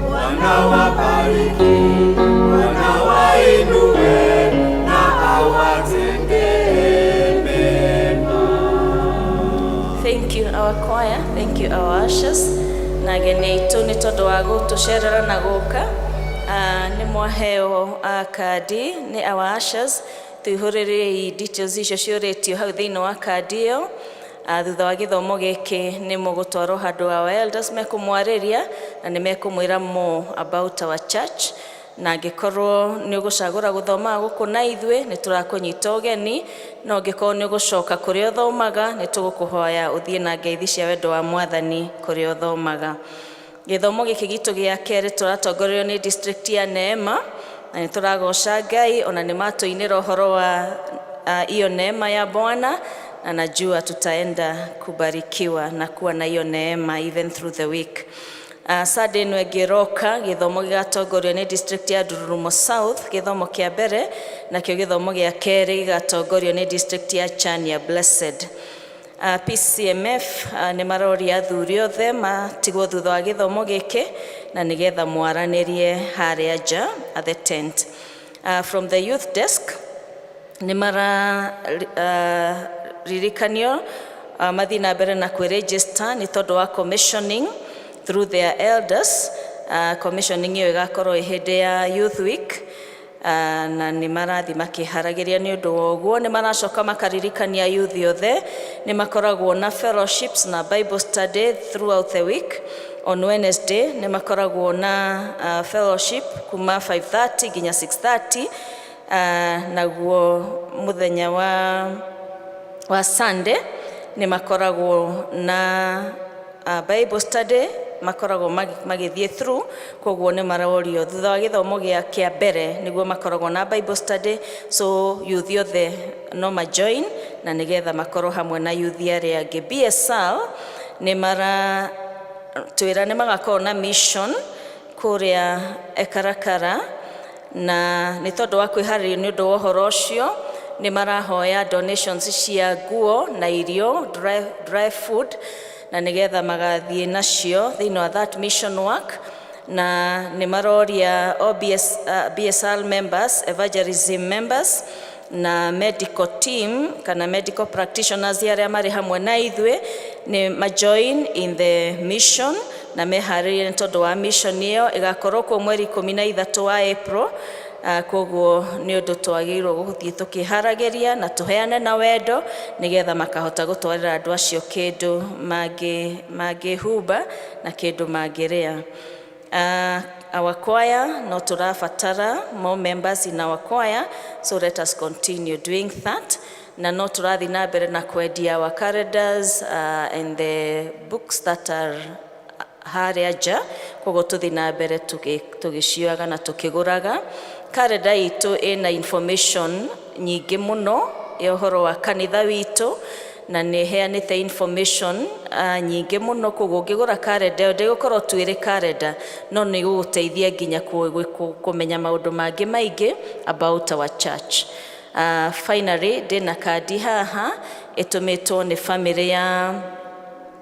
Bwana wabariki, Bwana wainue na awatendee mema. Thank you our choir, thank you our ushers. Na ageni aitũ nĩ tondũ wa gũtũcerera na gũka. Nĩ mwaheo kadi nĩ our ushers. Tuihũrĩrie details icio ciũrĩtio hau thĩinĩ wa kadi ĩyo. Thutha wa gĩthomo gĩkĩ nĩ mũgũtwarwo handũ our elders mekũmwarĩria na nĩ mekũmwĩra more about our church. Na angĩkorwo nĩ ũgũcagũra gũthoma gũkũ na ithuĩ nĩ tũrakũnyita ũgeni, no angĩkorwo nĩ ũgũcoka kũrĩa ũthomaga nĩ tũgũkũhoya ũthiĩ na ngeithi cia wendo wa mwathani kũrĩa ũthomaga. Gĩthomo gĩkĩ gitũ gĩa kerĩ tũratongorerio nĩ district ya Neema, na nĩ tũragoca Ngai ona nĩ matũinĩra ũhoro wa hiyo neema ya Bwana, na najua tutaenda kubarikiwa na kuwa na hiyo neema even through the week. Sunday ĩno ĩngĩroka gĩthomo gĩgatongorio nĩ district ya Dururumo South, gĩthomo kĩa mbere, nakĩo gĩthomo gĩa kerĩ gĩgatongorio nĩ district ya Chania Blessed. PCMF nĩ maroria athuri othe matigwo thutha wa gĩthomo gĩkĩ na nĩgetha mwaranĩrie harĩa nja at the tent. From the youth desk nĩ mararirikanio mathiĩ na mbere na kwĩregister nĩ tondũ wa commissioning through their elders. Commissioning ĩyo ĩgakorwo hĩndĩ ya youth week, na nĩ marathi makĩharagĩria nĩ ũndũ wa ũguo. Nĩ maracoka makaririkania youth othe nĩ makoragwo na fellowships na Bible study throughout the week. On Wednesday nĩ makoragwo na fellowship kuma 5:30 nginya 6:30. Naguo mũthenya wa Sunday nĩ makoragwo na Bible study makoragwo magĩthiĩ through, koguo nĩ marorio thutha wa gĩthomo kĩa mbere nĩguo makoragwo na Bible study. So youth othe no majoin na nĩgetha makorwo hamwe na youth arĩa angĩ. Pcea nĩ maratwĩra nĩ magakorwo na mission kũrĩa Ekarakara, na nĩ tondũ wa kwĩharĩria nĩ ũndũ wa ũhoro ũcio nĩ marahoya donations cia nguo na irio, dry food, na nĩgetha magathiĩ nacio thĩinĩ wa that mission work. Na nĩ maroria BSL members, evangelism members na medical team kana medical practitioners arĩa marĩ hamwe na ithuĩ nĩ majoin in the mission na meharĩrie nĩ tondũ wa mission ĩyo ĩgakorwo kuo mweri 13 wa April. Koguo nĩ ũndũ twagĩrĩirwo gũthiĩ tũkĩharagĩria na tũheane na wendo nĩgetha makahota gũtwarĩra andũ acio kĩndũ mangĩhumba na kĩndũ mangĩrĩa. Our choir no tũrabatara more members in our choir, so let us continue doing that. Na no tũrathiĩ na mbere na kwendia our calendars and the books that are harĩa nja, koguo tũthiĩ na mbere tũgĩcioyaga na tũkĩgũraga. Kalenda itũ ĩna information nyingĩ mũno ya ũhoro wa kanitha witũ, na nĩ heanĩte information nyingĩ mũno, koguo ũngĩgũra kalenda ĩyo ndĩgũkorwo tu ĩrĩ kalenda, no nĩ gũgũteithia nginya kũmenya maũndũ mangĩ maingĩ about our church. Finally, ndĩna kandi haha ĩtũmĩtwo nĩ family ya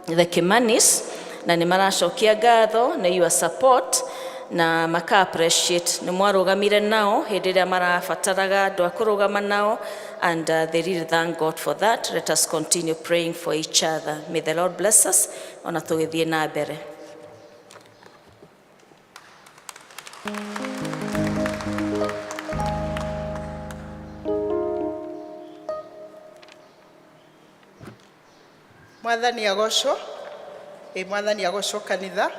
the Kimanis, na nĩ maracokia ngatho nĩ your support, na maka appreciate nĩ mwarũgamire nao hĩndĩ ĩrĩa marabataraga andũ a kũrũgama nao, and they really thank God for that. Let us continue praying for each other. May the Lord bless us ona tũgĩthiĩ na mbere. Mwathani agocwo, Mwathani agocwo kanitha,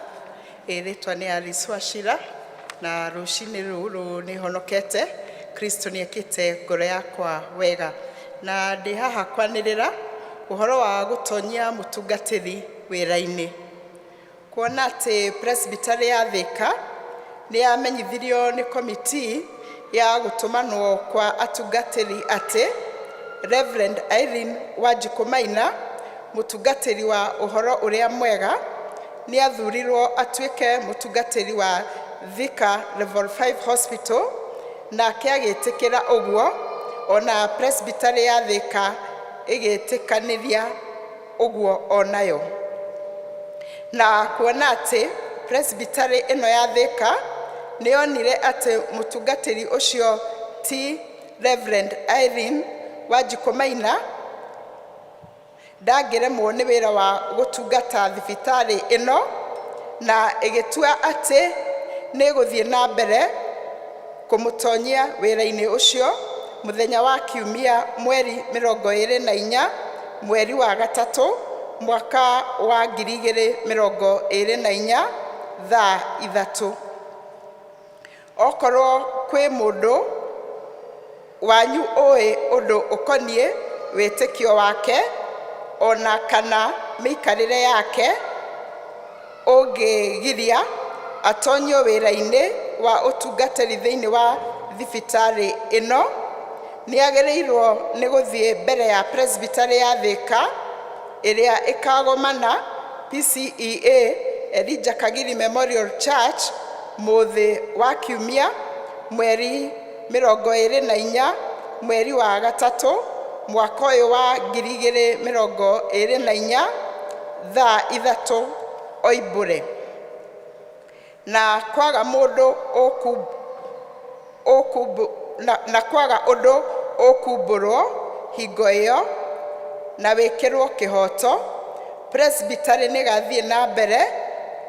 rĩtwa nĩ Alice Wachira, na rũcinĩ rũrũ nĩ honokete. Kristo nĩ ekĩte ngoro yakwa wega, na ndĩ haha kwanĩrĩra ũhoro wa gũtonyia mũtungatĩri wĩra-inĩ. Kuona atĩ presbytery ya Thika nĩ yamenyithirio nĩ komiti ya gũtũmanwo kwa atungatĩri atĩ Reverend Irene Wanjikũ Maina, mũtungatĩri wa ũhoro ũrĩa mwega, nĩ athurirwo atuĩke mũtungatĩri wa Thika Level 5 Hospital, nake agĩtĩkĩra ũguo, ona presbytery ya Thika ĩgĩtĩkanĩria ũguo onayo. Na kuona atĩ presbytery ĩno ya Thika nĩ yonire atĩ mũtungatĩri ũcio ti Reverend Irene Wanjikũ Maina, ndangĩremwo nĩ wĩra wa gũtungata thibitarĩ ĩno, na ĩgĩtua atĩ nĩ gũthiĩ na mbere kũmũtonyia wĩra-inĩ ũcio mũthenya wa Kiumia mweri 24 mweri wa gatatũ mwaka wa 2024 thaa 3. Okorwo kwĩ mũndũ wanyu ũĩ ũndũ ũkoniĩ wĩtĩkio wake ona kana mĩikarĩre yake ũngĩgiria atonyio wĩra-inĩ wa ũtungatĩri thĩinĩ wa thibitarĩ ĩno, nĩ agĩrĩirwo nĩ gũthiĩ mbere ya presbytery ya Thika ĩrĩa ĩkagomana P.C.E.A Elijah Kagiri Memorial Church mũthĩ wa Kiumia mweri 24 mweri wa gatatũ mwaka ũyũ wa 2024 thaa 3 oimbũre. Na kwaga mũndũ ũkumbũrwo hingo ĩyo na wĩkĩrwo kĩhoto, presbytery nĩ gathiĩ na mbere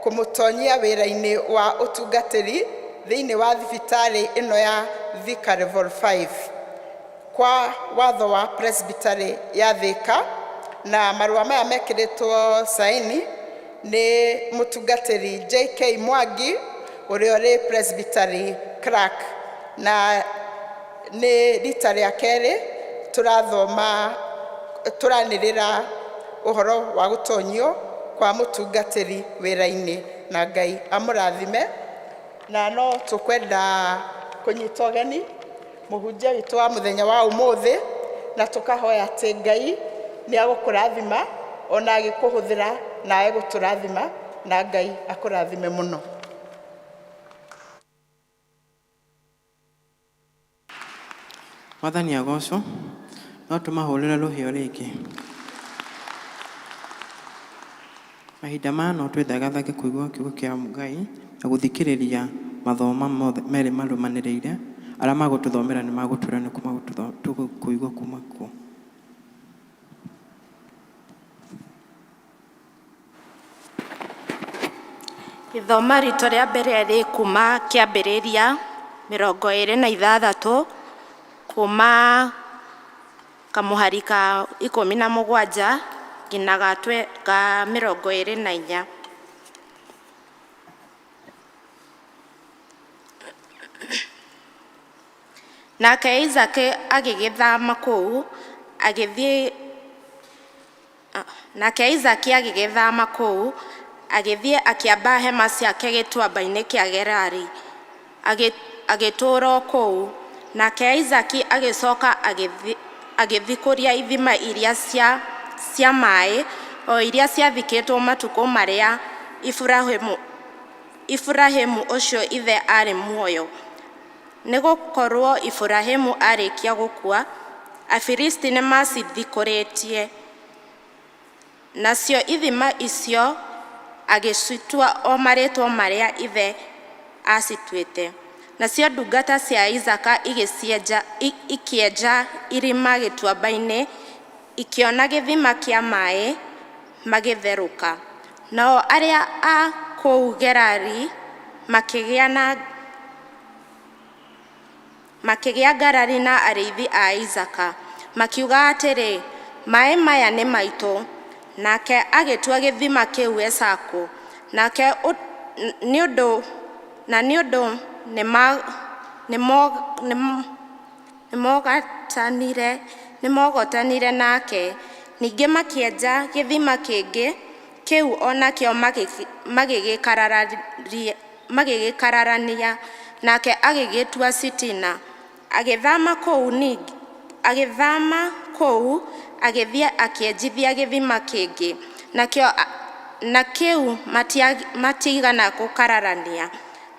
kũmũtonyia wĩra-inĩ wa ũtungatĩri thĩinĩ wa thibitarĩ ĩno ya Thika Level 5 kwa watho wa presbytery ya Thika, na marũa maya mekĩrĩtwo saini nĩ mũtungatĩri J.K. Mwangi ũrĩa ũrĩ presbytery clerk, na nĩ rita rĩa kerĩ tũranĩrĩra ũhoro wa gũtonyio kwa mũtungatĩri wĩra-inĩ, na Ngai amũrathime. Na no tũkwenda kũnyita ũgeni mũhunjia witũ wa mũthenya wa ũmũthĩ, na tũkahoya atĩ Ngai nĩ agũkũrathima ona agĩkũhũthĩra nawe gũtũrathima, na Ngai akũrathime mũno. Mwathani agocwo, no tũmahũrĩre rũhĩo rĩngĩ. Mahinda maya no twĩthagathage kũigua kiugo kĩa Ngai na gũthikĩrĩria mathoma mothe merĩ marũmanĩrĩire. Arĩa magũtũthomera nĩ magũtwĩra nĩ kũigua kuma kuo. Ithomo ritũ rĩa mbere rĩ kuma kĩambĩrĩria 26 kuma kamũhari ka 17 nginya ga 24. Nake Isake agĩgĩthama kũu agĩthiĩ agĩthiĩ akĩamba hema ciake gĩtuamba-inĩ kĩa Gerari, agĩtũũra kũu. Nake Isaki agĩcoka agĩthikũria ithima iria cia maĩ, o iria ciathikĩtwo matukũ marĩa Iburahĩmu ũcio ithe arĩ muoyo. Nĩgũkorwo Iburahĩmu arĩkia gũkua, Afilisti nĩmacithikũrĩtie. Nacio ithima icio agĩcitua o marĩtwa marĩa ithe acituĩte. Nacio ndungata cia Isaka ikĩenja irima gĩtuamba-inĩ, ikĩona gĩthima kĩa maĩ magĩtherũka. Nao arĩa a kũu Gerari makĩgĩa ngarari na arĩithi a Isaka, makiuga atĩrĩ, maĩ maya nĩ maitũ. Nake agĩtua gĩthima kĩu Esako. Nake nĩ ũndũ nĩmogotanire nake. Ningĩ makĩenja gĩthima kĩngĩ kĩu onakĩo magĩgĩkararania, nake agĩgĩtua Sitina. Agĩthama kũu agĩthiĩ akĩenjithia gĩthima kĩngĩ, na kĩu matiigana gũkararania.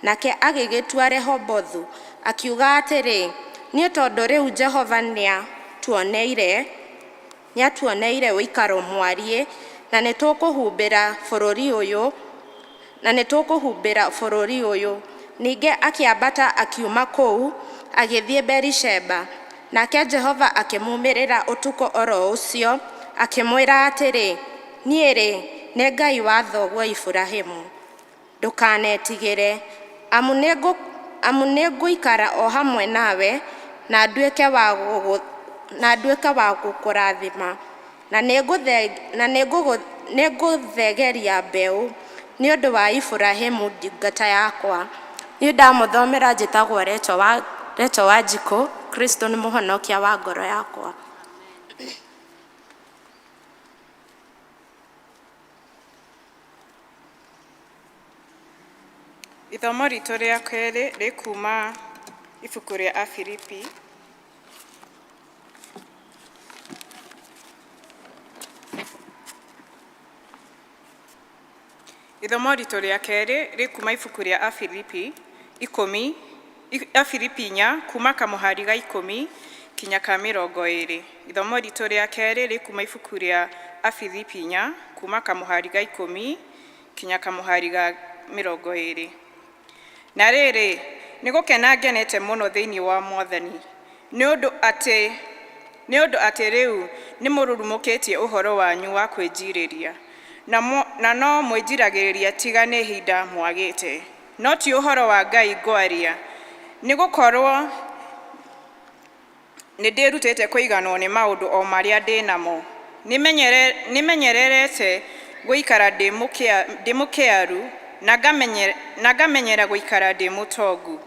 Nake agĩgĩtua Rehobothu, akiuga atĩrĩ, nĩ tondũ rĩu Jehova nĩatuoneire ũikaro mwariĩ, na nĩtũkũhumbĩra bũrũri ũyũ. Ningĩ akĩambata akiuma kũu agĩthiĩ Berisheba. Nake Jehova akĩmumĩrĩra ũtukũ oro ũcio, akĩmwĩra atĩrĩ, niĩ nĩ Ngai wa thoguo Iburahĩmu, ndũkanetigĩre, amu nĩngũikara o hamwe nawe, na nduĩke wa gũkũrathima, na nĩngũthegeria mbeũ nĩ ũndũ wa Iburahĩmu ndungata yakwa. Niĩ ndamũthomera njĩtagwo Reto wa Njikũ. Kristo nĩ mũhonokia wa ngoro yakwa. Ithomo ritũ rĩa kerĩ rĩkuma ibuku rĩa Afilipi. Ithomo ritũ rĩa kerĩ rĩkuma ibuku rĩa Afilipi 4 kuma kamũhari ga 10 kinya ka 20. Ithomo ritũ rĩa kerĩ rĩkuma ibuku rĩa Afilipi 4 kuma kamũhari ga 10 kinya kamũhari ga 20. Na rĩrĩ, nĩgũkena ngenete mũno thĩinĩ wa Mwathani, nĩ ũndũ atĩ rĩu nĩ mũrurumũkĩtie ũhoro wanyu wa kwĩnjirĩria, na no mwĩnjiragĩrĩria tiga nĩ ihinda mwagĩte, no ti ũhoro wa Ngai ngwaria. Nĩgũkorwo nĩndĩrutĩte kũiganwo nĩ maũndũ o marĩa ndĩ namo. Nĩmenyererete gũikara ndĩ mũkĩaru, na ngamenyera gũikara ndĩ mũtongu.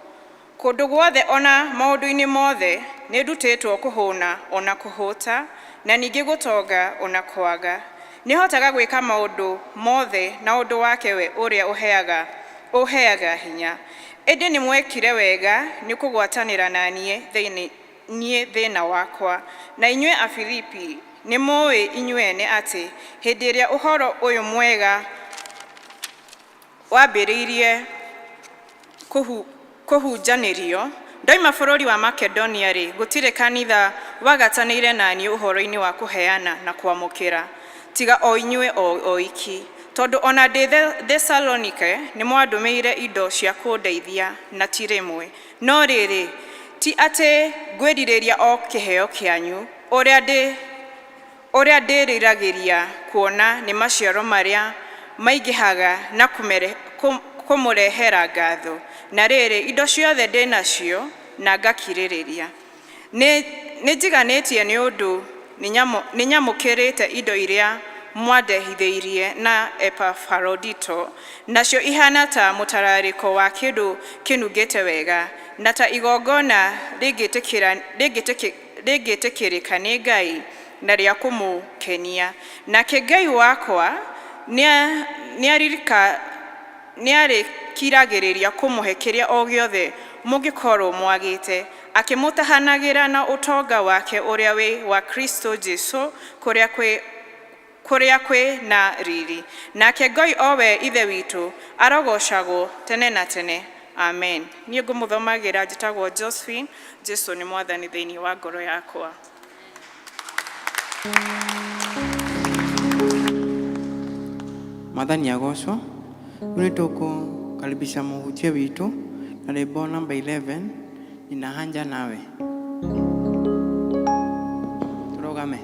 Kũndũ guothe ona maũndũ-inĩ mothe nĩndutĩtwo kũhũna ona kũhũta, na ningĩ gũtonga ona kwaga. Nĩhotaga gwĩka maũndũ mothe na ũndũ wake we ũrĩa ũheaga hinya. Ĩndĩ nĩmwekire wega nĩ kũgwatanĩra na niĩ thĩna wakwa. Na inyuĩ Afilipi nĩmũĩ inyuene atĩ hĩndĩ ĩrĩa ũhoro ũyũ mwega wambĩrĩirie kũhunjanĩrio, ndoima bũrũri wa Makedonia-rĩ, gũtirĩ kanitha wagatanĩire na niĩ ũhoro-inĩ wa kũheana na kwamũkĩra, tiga o inyuĩ o iki. Tondũ ona ndĩ Thesalonike nĩ mwandũmĩire indo cia kũndeithia na ti rĩmwe. No rĩrĩ, ti atĩ ngwĩrirĩria o kĩheo kĩanyu, ũrĩa ndĩrĩragĩria kuona nĩ maciaro marĩa maingĩhaga na kũmũrehera ngatho. Na rĩrĩ, indo ciothe ndĩ nacio na ngakirĩrĩria. Nĩnjiganĩtie nĩ ũndũ nĩnyamũkĩrĩte indo iria mwandehithĩirie na Epafarodito, nacio ihana ta mũtararĩko wa kĩndũ kĩnungĩte wega, na ta igongona rĩngĩtĩkĩrĩka nĩ Ngai na rĩa kũmũkenia. Nake Ngai wakwa nĩarĩkiragĩrĩria kũmũhe kĩrĩa o gĩothe mũngĩkorwo mwagĩte, akĩmũtahanagĩra na ũtonga wake ũrĩa wĩ wa Kristo Jesu kũrĩa kwĩ na riri. Nake Ngai o we ithe witũ arogocagwo tene na tene. Amen. Niĩ ngũmũthomagĩra njĩtagwo Josephine. Jesu nĩ mwathani thĩinĩ wa ngoro yakwa. Mwathani agocwo. Rĩu nĩtũkũkaribisha mũhunjia witũ na rwĩmbo namba 11, nina haja nawe. Tũrũgame.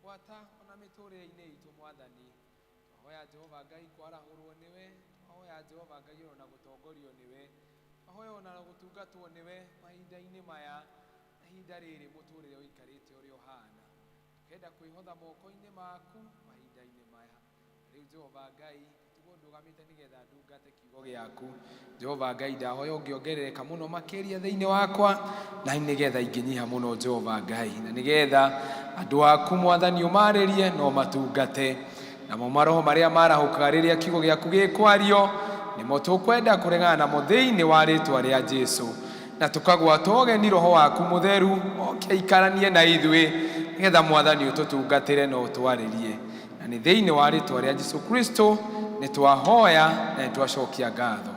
Wata ona mĩtũrĩre-inĩ itũ Mwathani, ahoya Jehova Ngai kwarahũrwo nĩwe, ahoya Jehova Ngai ona gũtongorio nĩwe, ahoya ona gũtungatwo nĩwe mahinda-inĩ maya, ihinda rĩrĩ mũtũrĩre ũikarĩte ũrĩa ũhana. Kenda kwĩhotha moko-inĩ maku mahinda-inĩ maya. Rĩu Jehova Ngai tiguo ndũgamĩte nĩgetha ndungate kiugo gĩaku. Jehova Ngai ndahoya ũngĩongerereka mũno makĩria thĩinĩ wakwa, na nĩgetha ingĩnyiha mũno Jehova Ngai, na nĩgetha andũ aku Mwathani ũmarĩrie no matungate. Namo maroho marĩa marahũkaga rĩrĩa kiugo gĩaku gĩkwario, nĩmo tũkwenda kũregana namo thĩinĩ wa rĩtwa rĩa Jesũ. Na tũkagwata ũgeni Roho waku Mũtheru oke aikaranie na ithuĩ nigetha mwathani ututungatire na utwaririe na ni thiini wa ritwa ria Jesu Kristo ni twahoya na ni twacokia ngatho.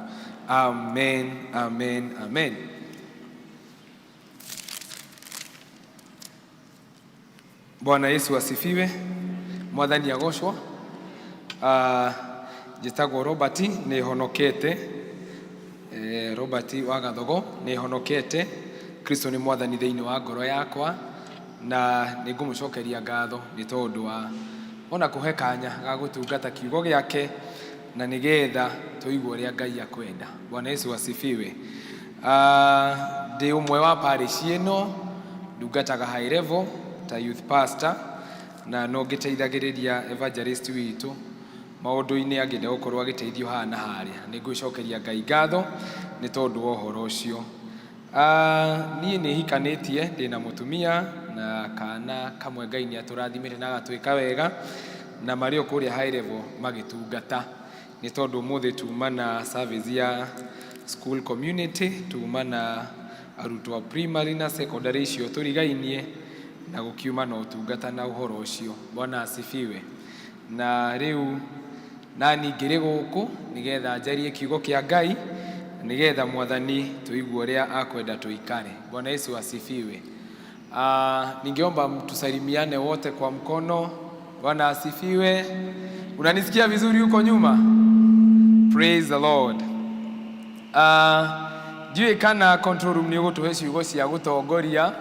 Amen, amen, amen. Bwana Yesu asifiwe. Mwathani agocwo. Njĩtagwo Robert, nĩ honokete. Robert wa Gathogo nĩ honokete. Kristo nĩ mwathani thĩinĩ wa ngoro yakwa na nĩ ngũmũcokeria ngatho nĩ tondũ wa ona kũhe kanya ga gũtungata kiugo gĩake na nĩgetha tũigue ũrĩa Ngai akwenda. Bwana Yesu asifiwe. Ndĩ ũmwe wa parish ĩno, ndungataga high level ta youth pastor na no ngĩteithagĩrĩria evangelist witũ maũndũ-inĩ angĩ gũkorwo agĩteithio haha na harĩa. Nĩ ngũcokeria Ngai ngatho nĩ tondũ wa ũhoro ũcio. Niĩ nĩ hikanĩtie, ndĩna mũtumia na kana kamwe Ngai nĩ atũrathimĩte na agatwĩka wega na marĩ o kũrĩa high level magĩtungata. Nĩ tondũ ũmũthĩ tuma na service ya school community, tuma na arutwo a primary na secondary icio tũrigainie na gũkiuma na ũtungata na ũhoro ũcio. Bwana asifiwe. Na rĩu nani ngĩrĩ gũkũ nĩgetha njarie kiugo kĩa Ngai nĩgetha mwathani tũigue ũrĩa akwenda tũikare. Bwana Yesu asifiwe. Ningeomba tusalimiane wote kwa mkono. Bwana asifiwe. Unanisikia vizuri huko nyuma? Praise the Lord. Jue kana control room ni gũtũhe ciugo cia gũtongoria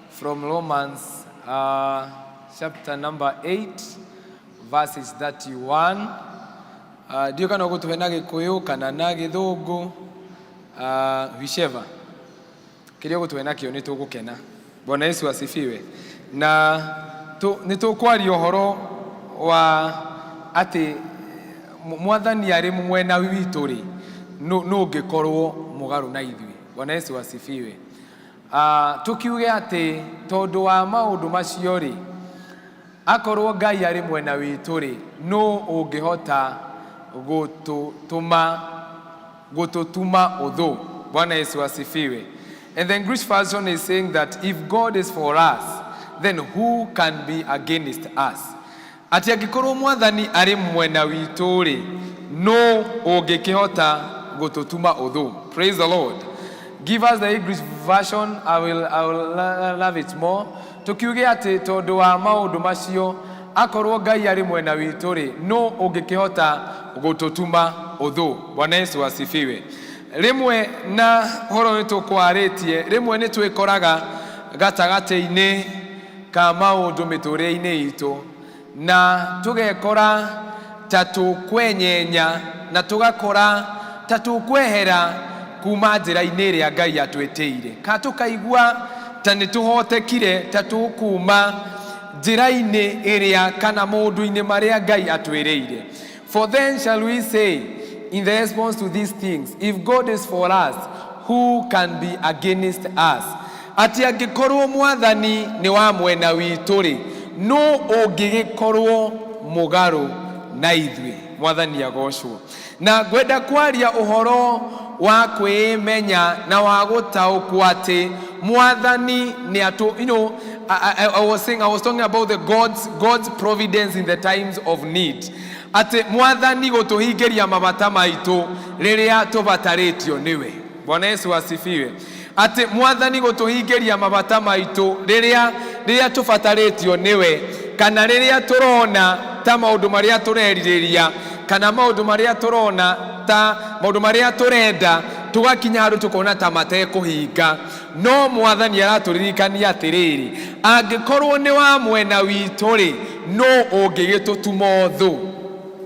from Romans chapter number 8 verses 31. Ndio kana gũtũhe na Gĩkũyũ kana na Gĩthũngũ, whichever kĩrĩa gũtũhe nakĩo nĩ tũgũkena. Bwana Yesu asifiwe. Na nĩ tũkwaria ũhoro wa atĩ mwathani arĩ mwena witũ rĩ no ũngĩkorwo mũgarũ na ithuĩ. Bwana Yesu asifiwe. Tukiuge atĩ tondũ wa maũndũ macio rĩ akorwo Ngai arĩ mwena witũ rĩ no ũngĩhota gũtũtuma ũthũ. Bwana Yesu asifiwe. And the English version is saying that if God is for us, then who can be against us? Ati angĩkorwo mwathani arĩ mwena witũ rĩ no ũngĩkĩhota gũtũtuma ũthũ. Praise the Lord. Give us the English version. I will love it more. Tukiuge atĩ tondũ wa maũndũ macio akorwo Ngai arĩ mwena witũ rĩ no ũngĩkĩhota gũtũtuma ũthũ. Bwana Yesu asifiwe. Rimwe na horo nĩ tũkwarĩtie, rimwe nĩ twĩkoraga gatagatĩ-inĩ ka maũndũ mĩtũrĩre-inĩ itũ na tũgekora ta tũkwenyenya na tũgakora ta tũkwehera kuma njĩra-inĩ ĩrĩa Ngai atwĩtĩire, ka tũkaigua ta nĩ tũhotekire ta tũkuma njĩra-inĩ ĩrĩa kana maũndũ-inĩ marĩa Ngai atwĩrĩire. For then shall we say in the response to these things, if God is for us, who can be against us? Ati angĩkorwo mwathani nĩ wa mwena witũ rĩ no ũngĩgĩkorwo mũgarũ na ithuĩ. Mwathani agocwo. Na ngwenda kwaria ũhoro wa kwĩmenya na wa gũtaũkwo atĩ mwathani nĩ atũ, you know, I was talking about the God's providence in the times of need. Ati mwathani gũtũhingĩria mabata maitũ rĩrĩa tũbatarĩtio nĩwe. Bwana Yesu asifiwe. Ati mwathani gũtũhingĩria mabata maitũ rĩrĩa tũbatarĩtio nĩwe, kana rĩrĩa tũrona ta maũndũ marĩa tũrerirĩria kana maũndũ marĩa tũrona ta maũndũ marĩa tũrenda tũgakinya handũ tũkona ta matekũhinga. No mwathani aratũririkania atĩrĩrĩ, angĩkorwo nĩ wa mwena witũ rĩ no ũngĩgĩtũtuma ũthũ.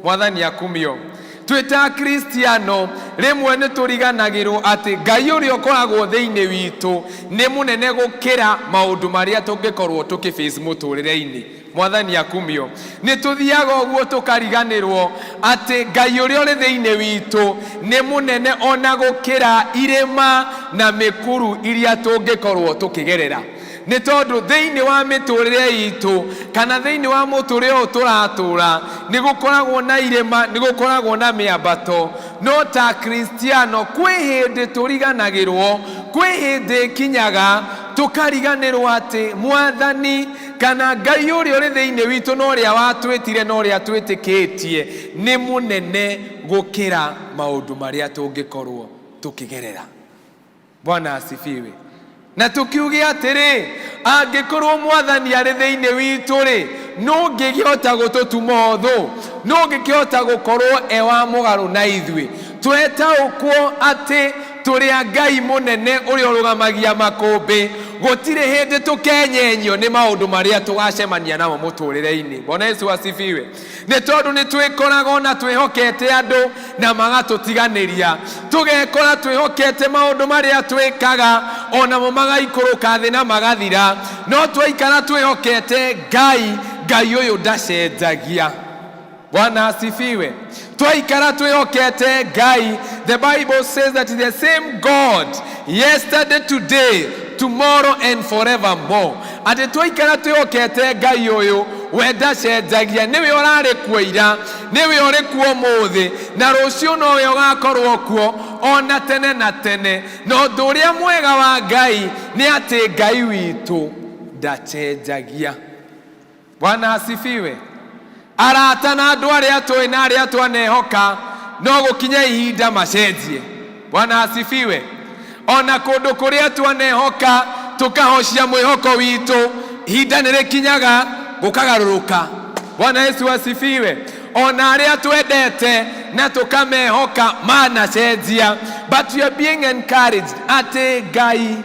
Mwathani akumio. Twĩta Kristiano rĩmwe nĩ tũriganagĩrwo atĩ Ngai ũrĩa ũkoragwo thĩinĩ witũ nĩ mũnene gũkĩra maũndũ marĩa tũngĩkorwo tũkĩface mũtũrĩre-inĩ. Mwathani akumio. Nĩ tũthiaga ũguo tũkariganĩrwo atĩ Ngai ũrĩa ũrĩ thĩinĩ witũ nĩ mũnene ona gũkĩra irĩma na mĩkuru iria tũngĩkorwo tũkĩgerera. Nĩ tondũ thĩinĩ wa mĩtũrĩre itũ kana thĩinĩ wa mũtũrĩre ũyũ tũratũra nĩ gũkoragwo na irĩma, nĩ gũkoragwo na mĩambato. No ta Kristiano kwĩ hĩndĩ tũriganagĩrwo, kwĩ hĩndĩ kinyaga tũkariganĩrwo atĩ mwathani kana Ngai ũrĩa ũrĩ thĩinĩ witũ na ũrĩa watwĩtire na ũrĩa twĩtĩkĩtie nĩ mũnene gũkĩra maũndũ marĩa tũngĩkorwo tũkĩgerera. Bwana asifiwe. Na tukiuge atĩrĩ, angĩkorwo Mwathani arĩ thĩinĩ witũ rĩ, no ngĩkĩhota gũtũtuma ũthũ, no ngĩkĩhota gũkorwo wa mũgarũ na ithuĩ, twetaũkwo atĩ tũrĩ Ngai mũnene ũrĩa ũrũgamagia makũmbĩ, gũtirĩ hĩndĩ tũkenyenyio nĩ maũndũ marĩa tũgacemania namo mũtũrĩre-inĩ. Bwana Yesu asifiwe. Nĩ tondũ nĩ twĩkoraga na twĩhokete andũ na magatũtiganĩria, tũgekora twĩhokete maũndũ marĩa twĩkaga onamo magaikũrũka thĩ na magathira, no twaikara twĩhokete Ngai, Ngai ũyũ ndacenjagia. Bwana asifiwe. Twaikara twĩhokete Ngai. The Bible says that the same God yesterday, today, tomorrow and forevermore. Ati twaikara twĩhokete Ngai ũyũ we ndacenjagia, nĩwe ũrarĩ kuo ira, nĩwe ũrĩ kuo ũmũthĩ, na rũciũ nowe ũgakorwo kuo ona tene na tene. Na ũndũ ũrĩa mwega wa Ngai nĩ atĩ Ngai witũ ndacenjagia. Bwana asifiwe. Arata na andũ arĩa tũĩ na arĩa twanehoka no gũkinya ihinda macenjie. Bwana asifiwe. Ona kũndũ kũrĩa twanehoka tũkahocia mwĩhoko witũ, ihinda nĩrĩkinyaga gũkagarũrũka. Bwana Yesu asifiwe. Ona arĩa twendete na tũkamehoka manacenjia, but we are being encouraged atĩ Ngai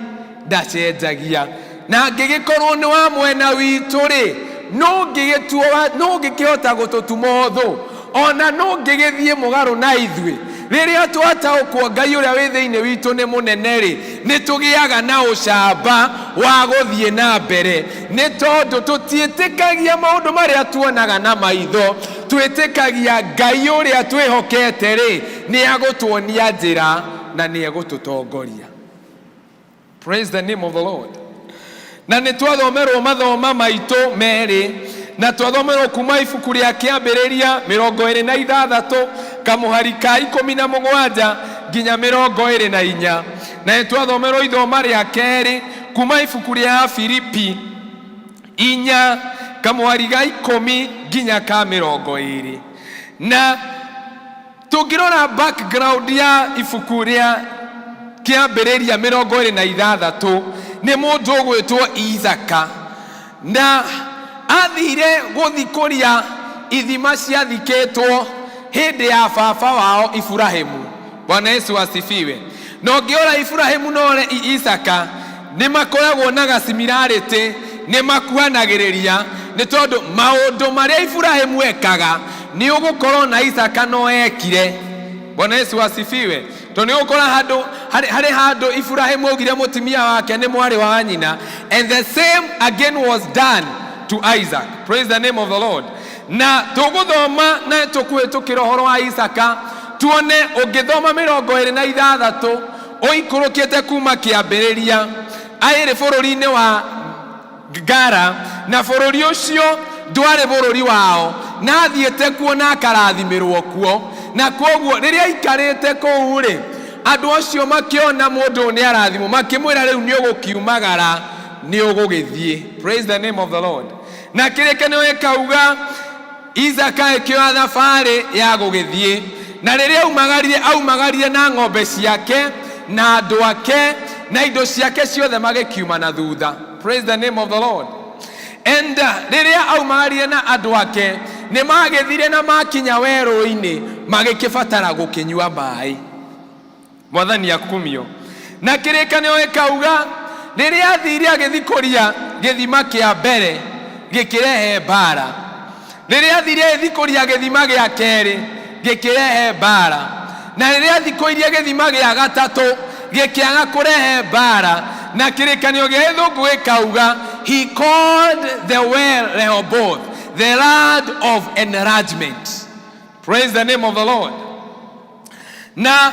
ndacenjagia. Na angĩgĩkorwo nĩ wa mwena witũ rĩ, no ngĩkĩhota gũtũtuma ũthũ, ona no ngĩgĩthiĩ mũgarũ na ithuĩ. Rĩrĩa twataũkwo Ngai ũrĩa wĩ thĩinĩ witũ nĩ mũnene rĩ, nĩ tũgĩaga na ũcamba wa gũthiĩ na mbere, nĩ tondũ tũtiĩtĩkagia maũndũ marĩa tuonaga na maitho, twĩtĩkagia Ngai ũrĩa twĩhokete rĩ, nĩ agũtuonia njĩra na nĩ egũtũtongoria. Praise the name of the Lord. Na nĩ twathomerwo mathoma maitũ merĩ, na twathomerwo kuma ibuku rĩa Kĩambĩrĩria 26 kamũhari ka 17 nginya 24, na twathomerwo ithoma rĩa kerĩ kuma ibuku rĩa Filipi 4 kamũhari ga 10 nginya ka 20. Na tũngĩrora background ya ibuku rĩa Kĩambĩrĩria 26 nĩ mũndũ ũgwĩtwo Ithaka, na athire gũthikũria ithima ciathikĩtwo hĩndĩ ya baba wao Iburahĩmu. Bwana Yesu asifiwe. Na ũngĩora Iburahĩmu na Isaka nĩ makoragwo na similarity, nĩ makuhanagĩrĩria, nĩ tondũ maũndũ marĩa Iburahĩmu ekaga nĩ ũgũkorwo na Isaka no ekire. Bwana Yesu asifiwe. Toni ũgũkora harĩ handũ Iburahĩmu augire mũtumia wake nĩ mwarĩ wa nyina, and the same again was done to Isaac. Praise the name of the Lord. Na tũgũthoma na tũkũhĩtũkĩra ũhoro wa Isaka, tuone ũngĩthoma 26 ũikũrũkĩte kuma Kĩambĩrĩria, aĩrĩ bũrũri-inĩ wa Gara, na bũrũri ũcio ndwarĩ bũrũri wao, na athiĩte kuo na akarathimĩrwo kuo, na koguo rĩrĩa aikarĩte kũu rĩ, andũ acio makĩona mũndũ nĩ arathimwo, makĩmwĩra rĩu nĩ ũgũkiumagara, nĩ ũgũgĩthiĩ. Praise the name of the Lord. Na kĩrĩkanĩro gĩkauga Isaka ĩkĩoya thabarĩ ya gũgĩthiĩ, na rĩrĩa aumagarire na ng'ombe ciake na andũ ake na indo ciake ciothe magĩkiuma na thutha. Praise the name of the Lord. And rĩrĩa aumagarire na andũ ake nĩ magĩthire na makinya werũ-inĩ magĩkĩbatara gũkĩnyua maĩ. Mwathani akumio. Na kĩrĩkanĩro gĩkauga rĩrĩa athire agĩthikũria gĩthima kĩa mbere gĩkĩrehe mbara, rĩrĩa athire agĩthikũria gĩthima gĩa kerĩ gĩkĩrehe mbara, na rĩrĩa athikũirie gĩthima gĩa gatatũ gĩkĩaga kũrehe mbara. Na kĩrĩkanĩro gĩa gĩthũngũ gĩkauga he called the well Rehoboth, the land of enlargement. Praise the name of the Lord. Na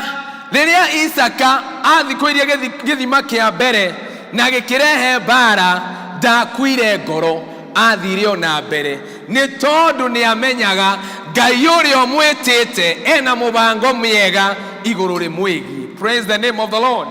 rĩrĩa Isaka athikũirie gĩthima kĩa mbere na gĩkĩrehe mbara, ndakuire ngoro, athire ona mbere, nĩ tondũ nĩ amenyaga Ngai ũrĩa ũmwĩtĩte ena mũbango mwega igũrũ rĩmwĩgiĩ. Praise the name of the Lord.